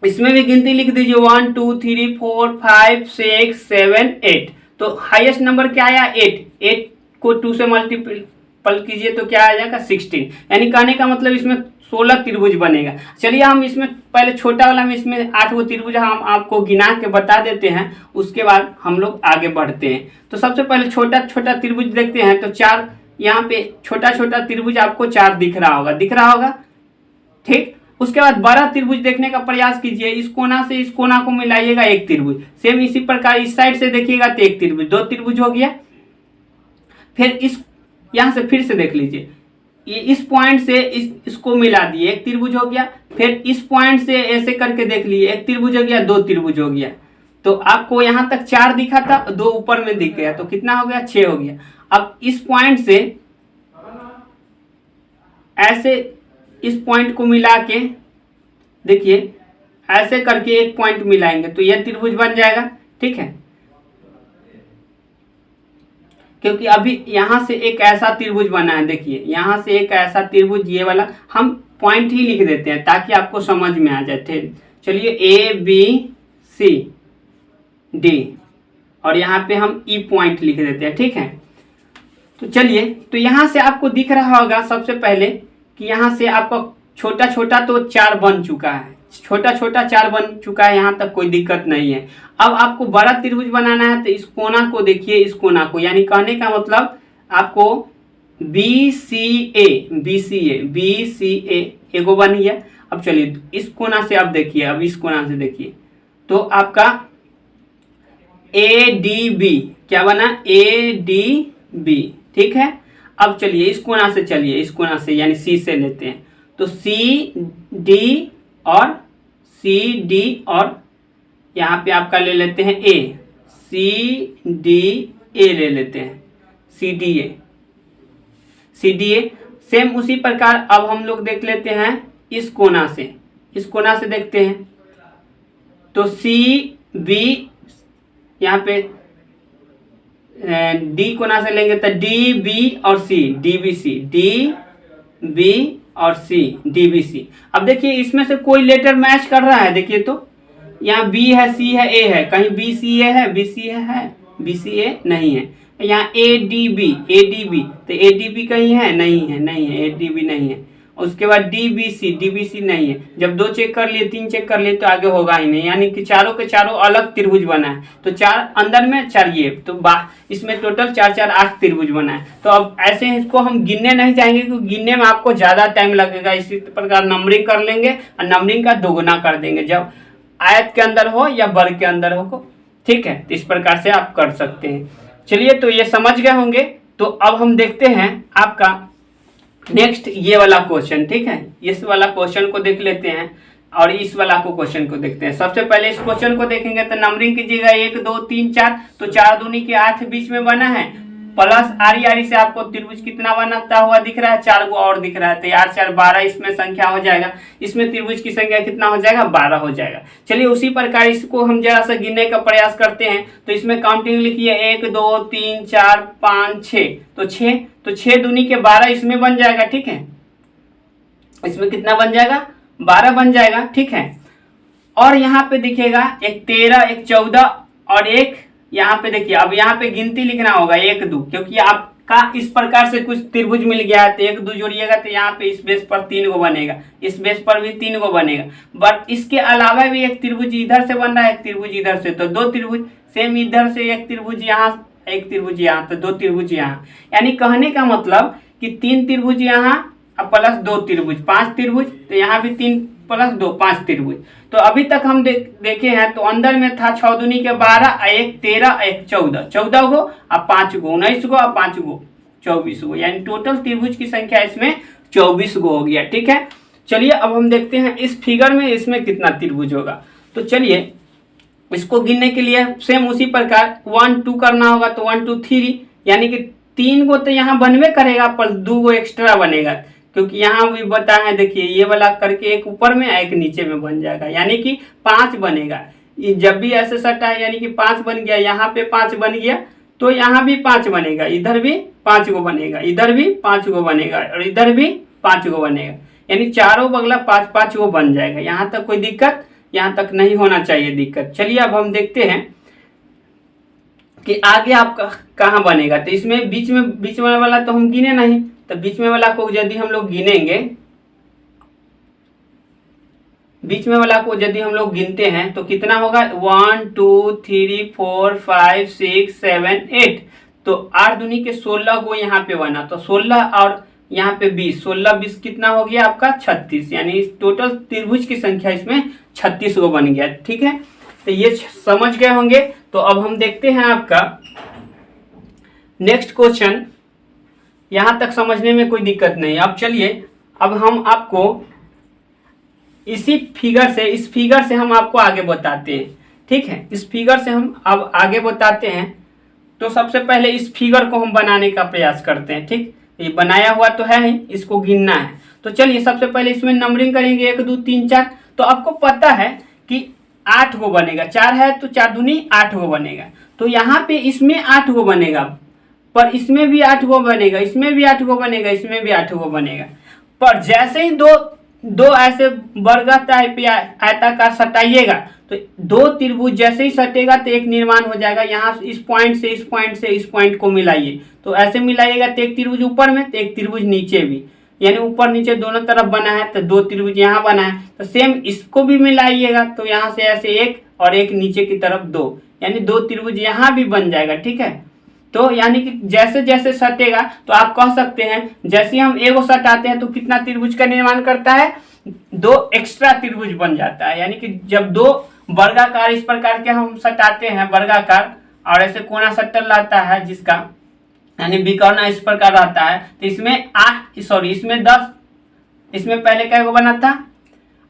इसमें भी गिनती लिख दीजिए 1 2 3 4 5 6 7 8। तो हाईएस्ट नंबर क्या आया, 8 को 2 से मल्टीपल कीजिए तो क्या आ जाएगा 16। यानी कहने का मतलब इसमें 16 त्रिभुज बनेगा। चलिए हम इसमें पहले छोटा वाला में इसमें 8 गो त्रिभुज हम आपको गिना के बता देते हैं, उसके बाद हम लोग आगे बढ़ते हैं। तो सबसे पहले छोटा छोटा त्रिभुज देखते हैं। तो 4 यहाँ पे छोटा छोटा त्रिभुज आपको 4 दिख रहा होगा। ठीक, उसके बाद बड़ा त्रिभुज देखने का प्रयास कीजिए, इस कोना से इस कोना को मिलाइएगा, एक त्रिभुज। सेम इसी प्रकार इस साइड से देखिएगा तो एक त्रिभुज, 2 त्रिभुज हो गया। फिर इस यहां से फिर से देख लीजिए, ये इस पॉइंट से इसको मिला दिए, एक त्रिभुज हो गया। फिर इस पॉइंट से ऐसे करके देख लीजिए, एक त्रिभुज हो गया, 2 त्रिभुज हो गया। तो आपको यहां तक 4 दिखा था, 2 ऊपर में दिख गया, तो कितना हो गया, 6 हो गया। अब इस पॉइंट से ऐसे इस पॉइंट को मिला के देखिए, ऐसे करके एक पॉइंट मिलाएंगे तो यह त्रिभुज बन जाएगा। ठीक है, क्योंकि अभी यहां से एक ऐसा त्रिभुज बना है, देखिए यहां से एक ऐसा त्रिभुज, ये वाला हम पॉइंट ही लिख देते हैं ताकि आपको समझ में आ जाए। चलिए ABCD और यहाँ पे हम E पॉइंट लिख देते हैं। ठीक है, तो चलिए, तो यहां से आपको दिख रहा होगा सबसे पहले कि यहाँ से आपका छोटा छोटा तो 4 बन चुका है, छोटा छोटा 4 बन चुका है, यहाँ तक कोई दिक्कत नहीं है। अब आपको बड़ा त्रिभुज बनाना है, तो इस कोना को देखिए, इस कोना को, यानी कहने का मतलब आपको BCA एगो बन गया। अब चलिए इस कोना से अब देखिए, अब इस कोना से देखिए, तो आपका ADB क्या बना, ADB। ठीक है, अब चलिए इस कोना से, चलिए इस कोना से यानी C से लेते हैं, तो CD और यहाँ पे आपका ले लेते हैं A, CDA ले लेते हैं, CDA। सेम उसी प्रकार अब हम लोग देख लेते हैं इस कोना से देखते हैं, तो CB यहाँ पे D कोना से लेंगे तो DB और C, DB और C, DBC। अब देखिए इसमें से कोई लेटर मैच कर रहा है, देखिए तो यहाँ B है, C है, A है, कहीं BCA है, BCA नहीं है। यहाँ ADB, तो ADB कहीं है, नहीं है, ADB नहीं है। उसके बाद DBC नहीं है। जब 2 चेक कर लिए, 3 चेक कर लिए, तो आगे होगा ही नहीं, यानी कि चारों के चारों अलग त्रिभुज बना है। तो 4 अंदर में 4 ये, तो इसमें टोटल 4 4 8 त्रिभुज बना है। तो अब ऐसे इसको हम गिनने नहीं जाएंगे, क्योंकि गिनने में आपको ज्यादा टाइम लगेगा। इसी प्रकार नंबरिंग कर लेंगे और नंबरिंग का 2 गुना कर देंगे, जब आयत के अंदर हो या वर्ग के अंदर हो। ठीक है, तो इस प्रकार से आप कर सकते हैं। चलिए, तो ये समझ गए होंगे। तो अब हम देखते हैं आपका नेक्स्ट ये वाला क्वेश्चन। ठीक है, इस वाला क्वेश्चन को देख लेते हैं और इस वाला को क्वेश्चन को देखते हैं। सबसे पहले इस क्वेश्चन को देखेंगे तो नंबरिंग कीजिएगा 1 2 3 4, तो 4 दूनी के 8 बीच में बना है, प्लस आरी से आपको त्रिभुज कितना बनता हुआ दिख रहा है, 4 गो और दिख रहा है, तो 8 4 12 इसमें संख्या हो जाएगा। इसमें त्रिभुज की संख्या कितना हो जाएगा, 12 हो जाएगा। चलिए उसी प्रकार इसको हम जरा सा गिनने का प्रयास करते हैं। तो इसमें काउंटिंग लिखिए 1 2 3 4 5 6, तो 6 दूनी के 12 इसमें बन जाएगा। ठीक है, इसमें कितना बन जाएगा, 12 बन जाएगा। ठीक है, और यहाँ पे दिखेगा एक 13 एक 14 और एक यहाँ पे देखिए, अब यहाँ पे गिनती लिखना होगा 1 2, क्योंकि आपका इस प्रकार से कुछ त्रिभुज मिल गया है, तो 1 2 जोड़िएगा तो यहाँ पे इस बेस पर 3 गो बनेगा, इस बेस पर भी 3 गो बनेगा। बट इसके अलावा भी एक त्रिभुज इधर से बन रहा है, एक त्रिभुज इधर से, तो 2 त्रिभुज। सेम इधर से एक त्रिभुज यहाँ, एक त्रिभुज यहाँ, तो 2 त्रिभुज यहाँ। यानी कहने का मतलब कि 3 त्रिभुज यहाँ प्लस 2 त्रिभुज, 5 त्रिभुज, तो यहाँ भी 3 प्लस 2 5 त्रिभुज। तो अभी तक हम देखे हैं, तो अंदर में था 6 दूनी के 12, एक 13 एक 14 गो और 5 गो 19 गो और 5 गो 24 गो, यानी टोटल त्रिभुज की संख्या इसमें 24 गो हो गया। ठीक है, चलिए अब हम देखते हैं इस फिगर में इसमें कितना त्रिभुज होगा। तो चलिए इसको गिनने के लिए सेम उसी प्रकार 1 2 करना होगा, तो 1 2 3 यानी कि 3 गो तो यहाँ बनवे करेगा पर 2 गो एक्स्ट्रा बनेगा, क्योंकि यहाँ भी बता है देखिए ये वाला करके एक ऊपर में एक नीचे में बन जाएगा, यानी कि 5 बनेगा। जब भी ऐसे सटा है यानी कि 5 बन गया, यहाँ पे 5 बन गया तो यहाँ भी 5 बनेगा, इधर भी 5 गो बनेगा, इधर भी 5 गो बनेगा और इधर भी 5 गो बनेगा, यानी चारों बगला 5 5 गो बन जाएगा। यहाँ तक कोई दिक्कत, यहाँ तक नहीं होना चाहिए दिक्कत। चलिए अब हम देखते हैं कि आगे आपका कहाँ बनेगा। तो इसमें बीच में वाला तो हम गिने नहीं, तो बीच में वाला को यदि हम लोग गिनेंगे, बीच में वाला को यदि हम लोग गिनते हैं तो कितना होगा 1 2 3 4 5 6 7 8, तो 8 दूनी के 16 गो यहाँ पे बना, तो 16 और यहाँ पे 20, 16 20 कितना हो गया आपका 36, यानी टोटल त्रिभुज की संख्या इसमें 36 गो बन गया। ठीक है, तो ये समझ गए होंगे। तो अब हम देखते हैं आपका नेक्स्ट क्वेश्चन। यहाँ तक समझने में कोई दिक्कत नहीं। अब चलिए अब हम आपको इसी फिगर से, इस फिगर से हम आपको आगे बताते हैं। ठीक है, इस फिगर से हम अब आगे बताते हैं। तो सबसे पहले इस फिगर को हम बनाने का प्रयास करते हैं। ठीक, ये बनाया हुआ तो है ही, इसको गिनना है। तो चलिए सबसे पहले इसमें नंबरिंग करेंगे 1 2 3 4। तो आपको पता है कि 8 गो बनेगा, 4 है तो 4 दूनी 8 गो बनेगा। तो यहाँ पे इसमें 8 गो बनेगा, पर इसमें भी 8 गो बनेगा, इसमें भी 8 गो बनेगा, इसमें भी 8 गो बनेगा। पर जैसे ही दो ऐसे वर्गा टाइप या आयताकार सटाइएगा तो 2 त्रिभुज जैसे ही सटेगा तो एक निर्माण हो जाएगा। यहाँ इस पॉइंट से इस पॉइंट से इस पॉइंट को मिलाइए, तो ऐसे मिलाइएगा तो एक त्रिभुज ऊपर में तो एक त्रिभुज नीचे भी, यानी ऊपर नीचे दोनों तरफ बना है तो 2 त्रिभुज यहाँ बना है। तो सेम इसको भी मिलाइएगा, तो यहाँ से ऐसे एक और एक नीचे की तरफ 2, यानी 2 त्रिभुज यहाँ भी बन जाएगा। ठीक है, तो यानी कि जैसे जैसे सटेगा तो आप कह सकते हैं जैसे हम एगो सटाते हैं तो कितना त्रिभुज का निर्माण करता है, 2 एक्स्ट्रा त्रिभुज बन जाता है। यानी कि जब 2 वर्गाकार इस प्रकार के हम सटाते हैं वर्गाकार, और ऐसे कोना सट्टल रहता है जिसका यानी विकर्ण इस प्रकार रहता है, तो इसमें 10, इसमें पहले क्या गो बना था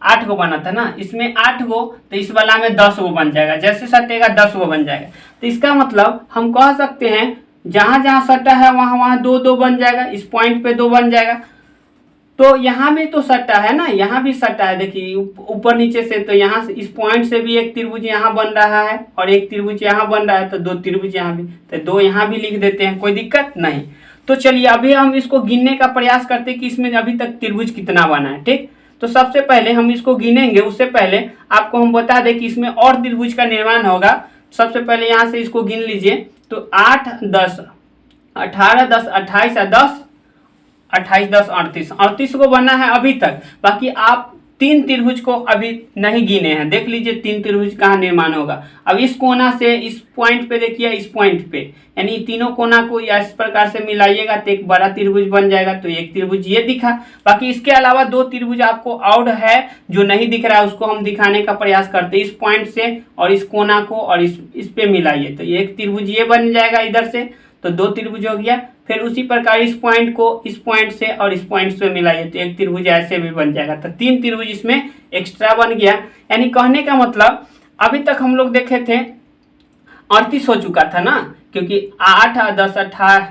8 गो बना था ना, इसमें 8 गो, तो इस वाला में 10 गो बन जाएगा, जैसे सटेगा 10 गो बन जाएगा। तो इसका मतलब हम कह सकते हैं जहां जहां सटा है वहां वहां 2 2 बन जाएगा, इस पॉइंट पे 2 बन जाएगा। तो यहाँ भी तो सटा है ना, यहाँ भी सटा है, देखिए ऊपर नीचे से, तो यहाँ से इस पॉइंट से भी एक त्रिभुज यहाँ बन रहा है और एक त्रिभुज यहाँ बन रहा है, तो 2 त्रिभुज यहाँ भी, तो 2 यहाँ भी लिख देते हैं, कोई दिक्कत नहीं। तो चलिए अभी हम इसको गिनने का प्रयास करते हैं कि इसमें अभी तक त्रिभुज कितना बना है। ठीक, तो सबसे पहले हम इसको गिनेंगे, उससे पहले आपको हम बता दें कि इसमें और त्रिभुज का निर्माण होगा। सबसे पहले यहाँ से इसको गिन लीजिए, तो 8 10 18 10 28 10 28 10 38 को बना है अभी तक। बाकी आप 3 त्रिभुज को अभी नहीं गिने हैं, देख लीजिए 3 त्रिभुज कहाँ निर्माण होगा। अब इस कोना से इस पॉइंट पे देखिए, इस पॉइंट पे, यानी तीनों कोना को इस प्रकार से मिलाइएगा तो एक बड़ा त्रिभुज बन जाएगा। तो एक त्रिभुज ये दिखा, बाकी इसके अलावा 2 त्रिभुज आपको और है जो नहीं दिख रहा है, उसको हम दिखाने का प्रयास करते हैं। इस पॉइंट से और इस कोना को और इस पे मिलाइए तो एक त्रिभुज ये बन जाएगा इधर से, तो 2 त्रिभुज हो गया। फिर उसी प्रकार इस पॉइंट को इस पॉइंट से और इस पॉइंट से मिलाइए तो एक त्रिभुज ऐसे भी बन जाएगा, तो 3 त्रिभुज इसमें एक्स्ट्रा बन गया। यानी कहने का मतलब अभी तक हम लोग देखे थे 38 हो चुका था ना, क्योंकि 8 10 18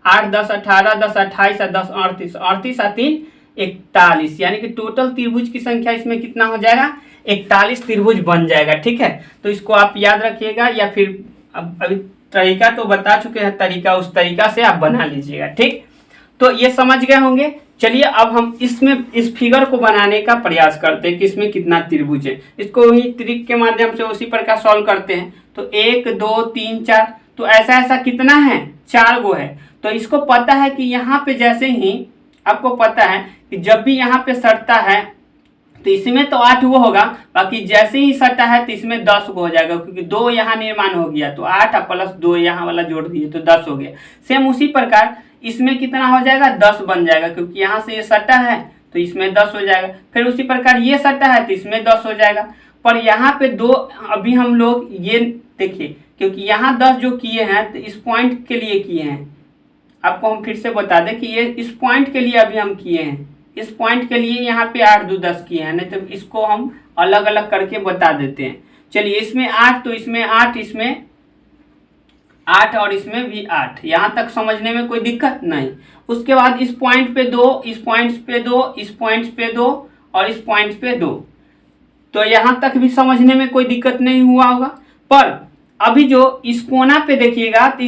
8 10 18 10 28 10 38 38 और 3 41, यानी कि टोटल त्रिभुज की संख्या इसमें कितना हो जाएगा 41 त्रिभुज बन जाएगा। ठीक है, तो इसको आप याद रखिएगा, या फिर अभी तरीका तो बता चुके हैं, तरीका उस तरीका से आप बना लीजिएगा। ठीक, तो ये समझ गए होंगे। चलिए अब हम इसमें इस फिगर को बनाने का प्रयास करते हैं कि इसमें कितना त्रिभुज है। इसको ही ट्रिक के माध्यम से उसी प्रकार सॉल्व करते हैं। तो 1 2 3 4, तो ऐसा कितना है 4 गो है। तो इसको पता है कि यहाँ पे जैसे ही आपको पता है कि जब भी यहाँ पे सटता है तो इसमें तो 8 गो होगा, बाकी जैसे ही सटा है तो इसमें 10 गो हो जाएगा, क्योंकि 2 यहाँ निर्माण हो गया, तो 8 प्लस 2 यहाँ वाला जोड़ दिए तो 10 हो गया। सेम उसी प्रकार इसमें कितना हो जाएगा 10 बन जाएगा, क्योंकि यहाँ से ये सटा है तो इसमें 10 हो जाएगा। फिर उसी प्रकार ये सटा है तो इसमें 10 हो जाएगा। पर यहाँ पे 2 अभी हम लोग ये देखिए, क्योंकि यहाँ 10 जो किए हैं तो इस पॉइंट के लिए किए हैं। आपको हम फिर से बता दें कि ये इस पॉइंट के लिए अभी हम किए हैं, इस पॉइंट के लिए यहाँ पे 8 2 10 किए हैं, नहीं तो इसको हम अलग अलग करके बता देते हैं। चलिए इसमें 8 तो इसमें 8, इसमें 8 और इसमें भी 8, यहाँ तक समझने में कोई दिक्कत नहीं। उसके बाद इस पॉइंट पे 2, इस पॉइंट पे 2, इस पॉइंट पे 2 और इस पॉइंट पे 2, तो यहाँ तक भी समझने में कोई दिक्कत नहीं हुआ होगा। पर अभी जो इस कोना पे देखिएगा तो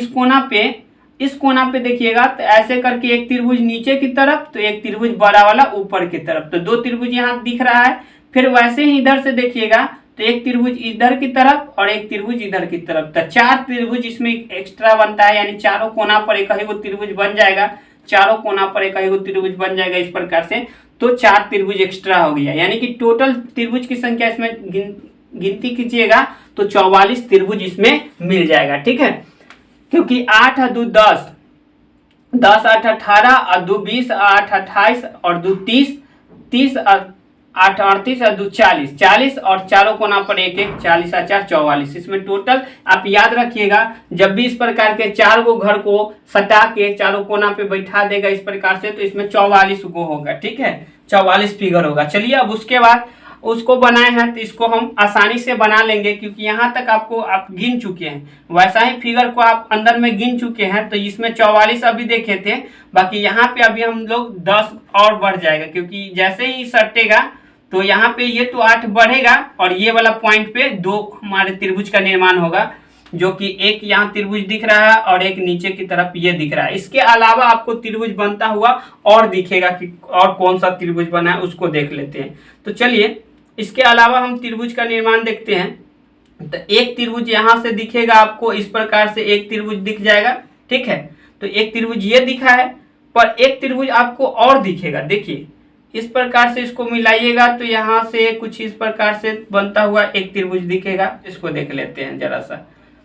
इस कोना पे देखिएगा तो ऐसे करके एक त्रिभुज नीचे की तरफ, तो एक त्रिभुज बड़ा वाला ऊपर की तरफ, तो 2 त्रिभुज यहाँ दिख रहा है। फिर वैसे ही इधर से देखिएगा तो एक त्रिभुज इधर की तरफ और एक त्रिभुज इधर की तरफ, तो 4 त्रिभुज इसमें एक्स्ट्रा बनता है, यानी चारों कोना पर एक ही त्रिभुज बन जाएगा, चारों कोना पर एक ही त्रिभुज बन जाएगा इस प्रकार से, तो 4 त्रिभुज एक्स्ट्रा हो गया। यानी कि टोटल त्रिभुज की संख्या इसमें गिनती कीजिएगा तो 44 त्रिभुज इसमें मिल जाएगा, ठीक है। क्योंकि 8 और 2 10, 10 8 18 और 2 20, 8 28 और 2 30, 30 और 8 38 और 2 40, 40 और चारों कोना पर एक एक, 40 और 4 44। इसमें टोटल आप याद रखिएगा, जब भी इस प्रकार के 4 गो घर को सटा के चारों कोना पे बैठा देगा इस प्रकार से, तो इसमें 44 गो होगा, ठीक है, 44 फिगर होगा। चलिए अब उसके बाद उसको बनाए हैं तो इसको हम आसानी से बना लेंगे, क्योंकि यहाँ तक आप गिन चुके हैं, वैसा ही फिगर को आप अंदर में गिन चुके हैं। तो इसमें 44 अभी देखे थे, बाकी यहाँ पे अभी हम लोग 10 और बढ़ जाएगा, क्योंकि जैसे ही सटेगा तो यहाँ पे ये तो 8 बढ़ेगा और ये वाला पॉइंट पे 2 हमारे त्रिभुज का निर्माण होगा, जो कि एक यहाँ त्रिभुज दिख रहा है और एक नीचे की तरफ ये दिख रहा है। इसके अलावा आपको त्रिभुज बनता हुआ और दिखेगा कि और कौन सा त्रिभुज बना है, उसको देख लेते हैं। तो चलिए इसके अलावा हम त्रिभुज का निर्माण देखते हैं। तो एक त्रिभुज यहाँ से दिखेगा आपको इस प्रकार से, एक त्रिभुज दिख जाएगा, ठीक है। तो एक त्रिभुज ये दिखा है, पर एक त्रिभुज आपको और दिखेगा, देखिए इस प्रकार से इसको मिलाइएगा तो यहाँ से कुछ इस प्रकार से बनता हुआ एक त्रिभुज दिखेगा। इसको देख लेते हैं जरा सा।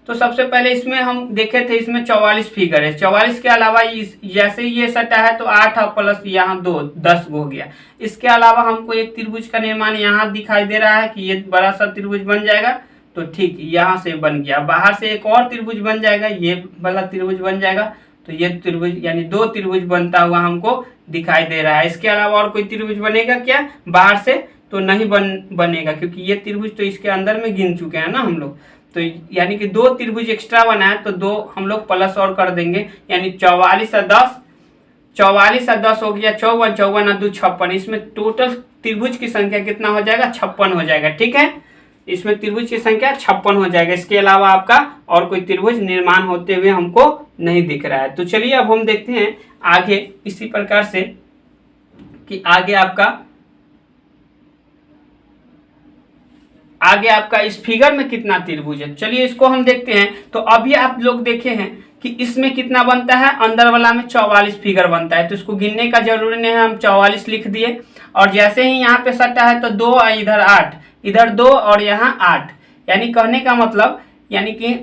तो सबसे पहले इसमें हम देखे थे, इसमें 44 फिगर है। 44 के अलावा जैसे ही ये सटा है तो 8 और प्लस यहाँ 2 10 हो गया। इसके अलावा हमको एक त्रिभुज का निर्माण यहाँ दिखाई दे रहा है कि ये बड़ा सा त्रिभुज बन जाएगा, तो ठीक यहाँ से बन गया। बाहर से एक और त्रिभुज बन जाएगा, ये वाला त्रिभुज बन जाएगा, तो ये त्रिभुज यानी 2 त्रिभुज बनता हुआ हमको दिखाई दे रहा है। इसके अलावा और कोई त्रिभुज बनेगा क्या बाहर से? तो नहीं बनेगा, क्योंकि ये त्रिभुज तो इसके अंदर में गिन चुके हैं ना हम लोग। तो यानी कि 2 त्रिभुज एक्स्ट्रा बना है, तो 2 हम लोग प्लस और कर देंगे, यानी 44 और 10, 44 और 10 हो गया 54, 54 और 2 56। इसमें टोटल त्रिभुज की संख्या कितना हो जाएगा? 56 हो जाएगा, ठीक है। इसमें त्रिभुज की संख्या 56 हो जाएगा। इसके अलावा आपका और कोई त्रिभुज निर्माण होते हुए हमको नहीं दिख रहा है। तो चलिए अब हम देखते हैं आगे इसी प्रकार से कि आगे आपका इस फिगर में कितना त्रिभुज है। चलिए इसको हम देखते हैं। तो अभी आप लोग देखे हैं कि इसमें कितना बनता है, अंदर वाला में 44 फिगर बनता है, तो इसको गिनने का जरूरी नहीं है, हम 44 लिख दिए। और जैसे ही यहाँ पे सटा है तो 2 इधर 8, इधर 2 और यहाँ 8, यानी कहने का मतलब यानी कि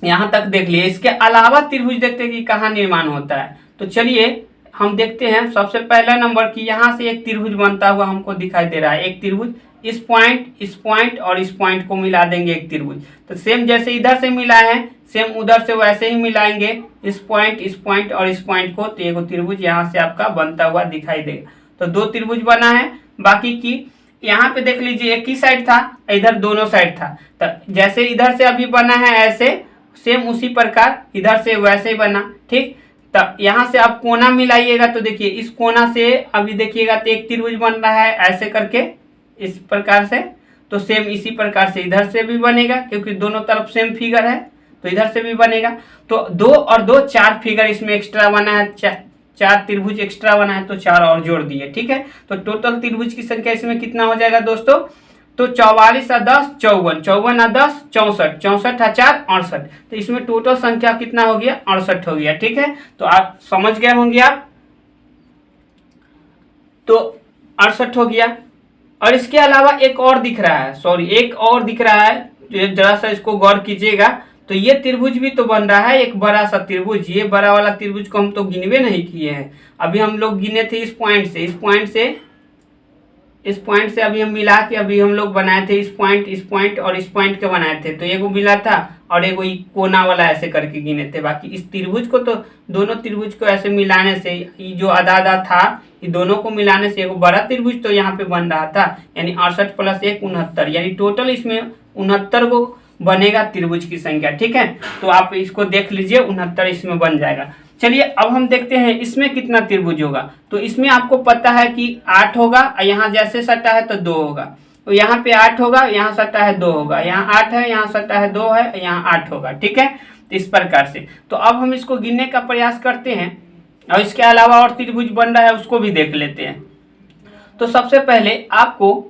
यहाँ तक देख लिए। इसके अलावा त्रिभुज देखते हैं कि कहाँ निर्माण होता है। तो चलिए हम देखते हैं सबसे पहला नंबर कि यहाँ से एक त्रिभुज बनता हुआ हमको दिखाई दे रहा है। एक त्रिभुज इस पॉइंट और इस पॉइंट को मिला देंगे एक त्रिभुज। तो सेम जैसे इधर से मिला है सेम उधर से वैसे ही मिलाएंगे इस पॉइंट और इस पॉइंट को, तो एक त्रिभुज यहाँ से आपका बनता हुआ दिखाई देगा। तो 2 त्रिभुज बना है। बाकी की यहाँ पे देख लीजिए एक ही साइड था, इधर दोनों साइड था। तो जैसे इधर से अभी बना है ऐसे सेम उसी प्रकार इधर से वैसे ही बना, ठीक। तब यहाँ से आप कोना मिलाइएगा तो देखिए इस कोना से अभी देखिएगा तो एक त्रिभुज बन रहा है ऐसे करके इस प्रकार से। तो सेम इसी प्रकार से इधर से भी बनेगा, क्योंकि दोनों तरफ सेम फिगर है तो इधर से भी बनेगा। तो 2 और 2 4 फिगर इसमें एक्स्ट्रा बना है, 4 त्रिभुज एक्स्ट्रा बना है, तो 4 और जोड़ दिए, ठीक है। तो टोटल त्रिभुज की संख्या इसमें कितना हो जाएगा दोस्तों? तो 44 और 10 54, 54 और 10 64, 64 और 4 68। तो इसमें टोटल संख्या कितना हो गया? 68 हो गया, ठीक है। तो आप समझ गए होंगे आप। तो 68 हो गया। और इसके अलावा एक और दिख रहा है, एक और दिख रहा है, जरा सा इसको गौर कीजिएगा। तो ये त्रिभुज भी तो बन रहा है, एक बड़ा सा त्रिभुज। ये बड़ा वाला त्रिभुज को हम तो गिनवे नहीं किए हैं, अभी हम लोग गिने थे इस पॉइंट से अभी हम मिला के अभी हम लोग बनाए थे इस पॉइंट और इस पॉइंट के बनाए थे। तो एगो मिला था और एगो कोना वाला ऐसे करके गिने थे। बाकी इस त्रिभुज को तो दोनों त्रिभुज को ऐसे मिलाने से ये जो आधा था, ये दोनों को मिलाने से एगो बड़ा त्रिभुज तो यहाँ पे बन रहा था, यानी 68 + 1 69, यानी टोटल इसमें 69 गो बनेगा त्रिभुज की संख्या। ठीक है, तो आप इसको देख लीजिए, 69 इसमें बन जाएगा। चलिए अब हम देखते हैं इसमें कितना त्रिभुज होगा। तो इसमें आपको पता है कि 8 होगा, यहाँ जैसे सटा है तो 2 होगा, तो यहाँ पे 8 होगा, यहाँ सटा है 2 होगा, यहाँ 8 है, यहाँ सटा है 2 है, यहाँ 8 होगा। ठीक है, तो इस प्रकार से। तो अब हम इसको गिनने का प्रयास करते हैं और इसके अलावा और त्रिभुज बन रहा है उसको भी देख लेते हैं। तो सबसे पहले आपको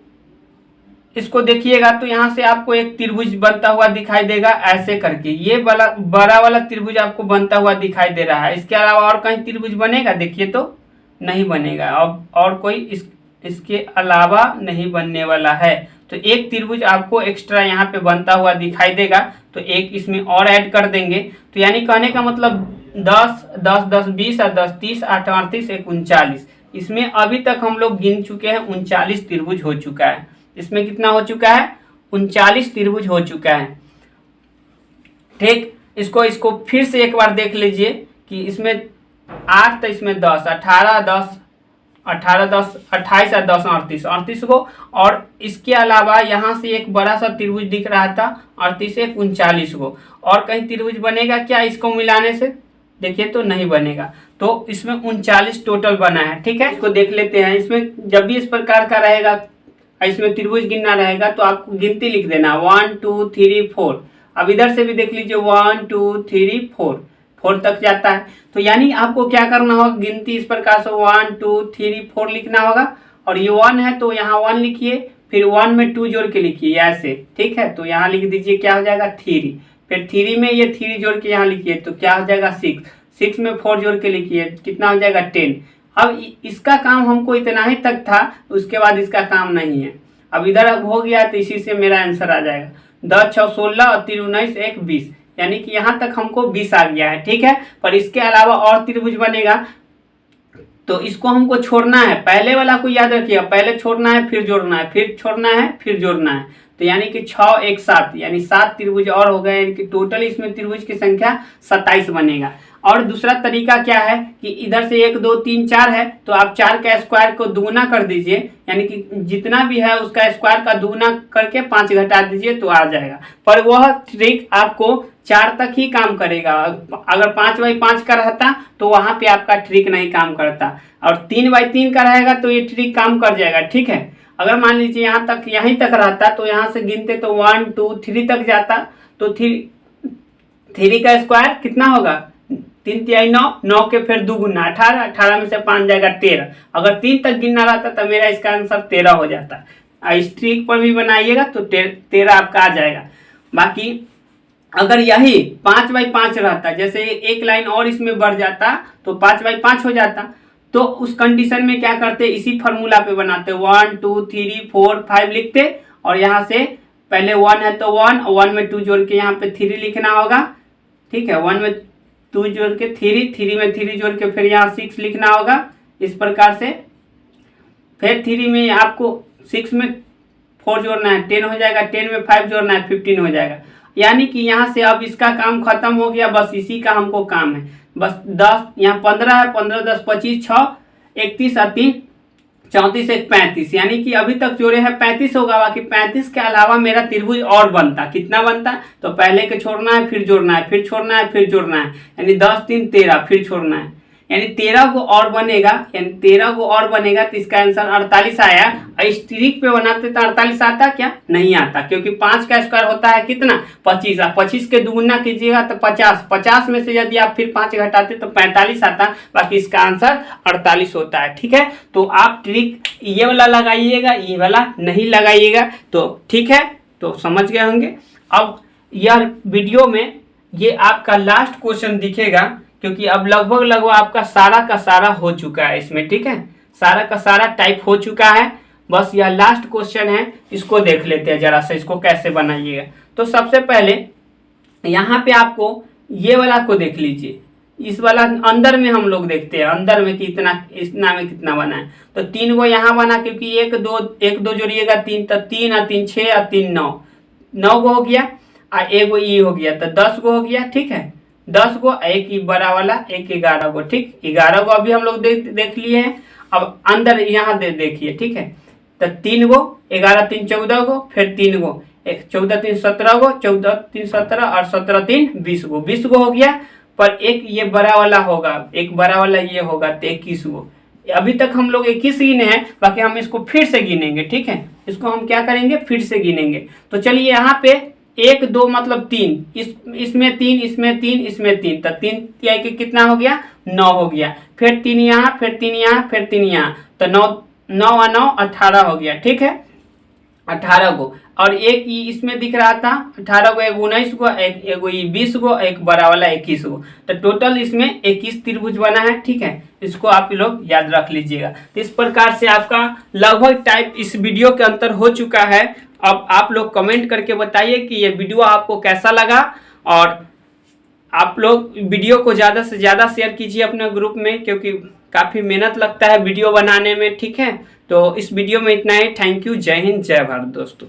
इसको देखिएगा, तो यहाँ से आपको एक त्रिभुज बनता हुआ दिखाई देगा ऐसे करके, ये वाला बड़ा वाला त्रिभुज आपको बनता हुआ दिखाई दे रहा है। इसके अलावा और कहीं त्रिभुज बनेगा? देखिए तो नहीं बनेगा, अब और कोई इसके अलावा नहीं बनने वाला है। तो एक त्रिभुज आपको एक्स्ट्रा यहाँ पे बनता हुआ दिखाई देगा, तो एक इसमें और ऐड कर देंगे। तो यानी कहने का मतलब 10 10 10 20 और 10 30 8 38 1 39, इसमें अभी तक हम लोग गिन चुके हैं 39 त्रिभुज हो चुका है। इसमें कितना हो चुका है? 39 त्रिभुज हो चुका है। ठीक, इसको फिर से एक बार देख लीजिए कि इसमें 8 तो इसमें 10, 18 10 18 10 28 और 10 38 38 को, और इसके अलावा यहाँ से एक बड़ा सा त्रिभुज दिख रहा था 38 1 39 को। और कहीं त्रिभुज बनेगा क्या इसको मिलाने से? देखिए तो नहीं बनेगा। तो इसमें 39 टोटल बना है। ठीक है, इसको देख लेते हैं। इसमें जब भी इस प्रकार का रहेगा, इसमें त्रिभुज गिनना रहेगा तो आपको गिनती लिख देना 1 2 3 4। अब इधर से भी देख लीजिए 1 2 3 4 तक जाता है। तो यानी आपको क्या करना होगा, गिनती इस प्रकार से 1 2 3 4 लिखना होगा, और ये 1 है तो यहाँ 1 लिखिए, फिर 1 में 2 जोड़ के लिखिए ऐसे। ठीक है, तो यहाँ लिख दीजिए, क्या हो जाएगा 3, फिर 3 में ये 3 जोड़ के यहाँ लिखिए तो क्या हो जाएगा 6, 6 में 4 जोड़ के लिखिए, कितना हो जाएगा 10। अब इसका काम हमको इतना ही तक था, उसके बाद इसका काम नहीं है। अब इधर अब हो गया तो इसी से मेरा आंसर आ जाएगा 10 6 16 और 3 19 1 20, यानी कि यहाँ तक हमको 20 आ गया है। ठीक है, पर इसके अलावा और त्रिभुज बनेगा तो इसको हमको छोड़ना है। पहले वाला को याद रखिए, पहले छोड़ना है फिर जोड़ना है, फिर छोड़ना है फिर जोड़ना है। तो यानी कि 6 1 7, यानी 7 त्रिभुज और हो गए, यानी कि टोटल इसमें त्रिभुज की संख्या 27 बनेगा। और दूसरा तरीका क्या है कि इधर से 1 2 3 4 है तो आप 4 का स्क्वायर को दुगुना कर दीजिए, यानी कि जितना भी है उसका स्क्वायर का दुगुना करके 5 घटा दीजिए तो आ जाएगा। पर वह ट्रिक आपको 4 तक ही काम करेगा। अगर 5/5 का रहता तो वहां पे आपका ट्रिक नहीं काम करता, और 3/3 का रहेगा तो ये ट्रिक काम कर जाएगा। ठीक है, अगर मान लीजिए यहाँ तक यहीं तक रहता तो यहाँ से गिनते तो 1 2 3 तक जाता, तो 3 का स्क्वायर कितना होगा 3 3 9, 9 के फिर दुगुना 18, 18 में से 5 जाएगा 13। अगर 3 तक गिनना रहता तो मेरा इसका आंसर 13 हो जाता। इस ट्रिक पर भी बनाइएगा तो 13 आपका आ जाएगा। बाकी अगर यही 5/5 रहता, जैसे एक लाइन और इसमें बढ़ जाता तो 5/5 हो जाता, तो उस कंडीशन में क्या करते, इसी फार्मूला पे बनाते 1 2 3 4 5 लिखते, और यहाँ से पहले 1 है तो 1, 1 में 2 जोड़ के यहाँ पे 3 लिखना होगा। ठीक है, 1 में 2 जोड़ के 3, 3 में 3 जोड़ के फिर यहाँ 6 लिखना होगा इस प्रकार से। फिर 3 में आपको 6 में 4 जोड़ना है 10 हो जाएगा, 10 में 5 जोड़ना है 15 हो जाएगा। यानी कि यहाँ से अब इसका काम खत्म हो गया, बस इसी का हमको काम है। बस 10 यहाँ 15 है, 15 10 25 6 31 और 3 34 1 35, यानी कि अभी तक जोड़े हैं 35 होगा। बाकी 35 के अलावा मेरा त्रिभुज और बनता, कितना बनता, तो पहले के छोड़ना है फिर जोड़ना है, फिर छोड़ना है फिर जोड़ना है, यानी 10 3 13 फिर छोड़ना है, यानी 13 को और बनेगा, यानी 13 को और बनेगा तो इसका आंसर 48 आया। इस ट्रिक पे बनाते तो 48 आता क्या? नहीं आता, क्योंकि 5 का स्क्वायर होता है कितना 25, 25 के दुगुना कीजिएगा तो 50, 50 में से यदि आप फिर 5 घटाते तो 45 आता, बाकी इसका आंसर 48 होता है। ठीक है, तो आप ट्रिक ये वाला लगाइएगा, ये वाला नहीं लगाइएगा। तो ठीक है, तो समझ गए होंगे। अब यह वीडियो में ये आपका लास्ट क्वेश्चन दिखेगा, क्योंकि अब लगभग आपका सारा का सारा हो चुका है इसमें। ठीक है, सारा का सारा टाइप हो चुका है, बस यह लास्ट क्वेश्चन है। इसको देख लेते हैं जरा सा, इसको कैसे बनाइएगा। तो सबसे पहले यहाँ पे आपको ये वाला को देख लीजिए, इस वाला अंदर में हम लोग देखते हैं अंदर में कितना, इतना में कितना बना है। तो 3 को यहाँ बना, क्योंकि 1 2 जोड़िएगा 3, तो 3 और 3 6 और 3 9, 9 को हो गया, और 1 ये हो गया तो 10 को हो गया। ठीक है, 10 को, एक ही बड़ा वाला 1 11 को। ठीक, 11 को अभी हम लोग देख लिए हैं। अब अंदर यहाँ देखिए। ठीक है, तो 3 को 11 3 14 को, फिर 3 को 14 3 17 गो, 14 3 17 और 17 3 20 गो, 20 गो हो गया। पर एक ये बड़ा वाला होगा, एक बड़ा वाला ये होगा तो 21 गो। अभी तक हम लोग 21 गिने हैं, बाकी हम इसको फिर से गिनेंगे, ठीक है। इसको हम क्या करेंगे, फिर से गिनेंगे। तो चलिए यहाँ पे 1 2 मतलब 3, इसमें 3, इसमें 3, इसमें 3, तो 3 के कितना हो गया, 9 हो गया। फिर 3 यहाँ, फिर 3 यहाँ, फिर 3 यहाँ, तो 9 9 और 9 18 हो गया, ठीक है, 18 गो। और एक इसमें दिख रहा था 18 गो, एक 19 गो, एक 20 गो, एक बड़ा वाला 21 गो। तो टोटल इसमें 21 त्रिभुज बना है, ठीक है। इसको आप लोग याद रख लीजिएगा। तो इस प्रकार से आपका लगभग टाइप इस वीडियो के अंदर हो चुका है। अब आप लोग कमेंट करके बताइए कि ये वीडियो आपको कैसा लगा, और आप लोग वीडियो को ज़्यादा से ज़्यादा शेयर कीजिए अपने ग्रुप में, क्योंकि काफ़ी मेहनत लगता है वीडियो बनाने में, ठीक है। तो इस वीडियो में इतना ही। Thank you. जय हिंद, जय भारत दोस्तों।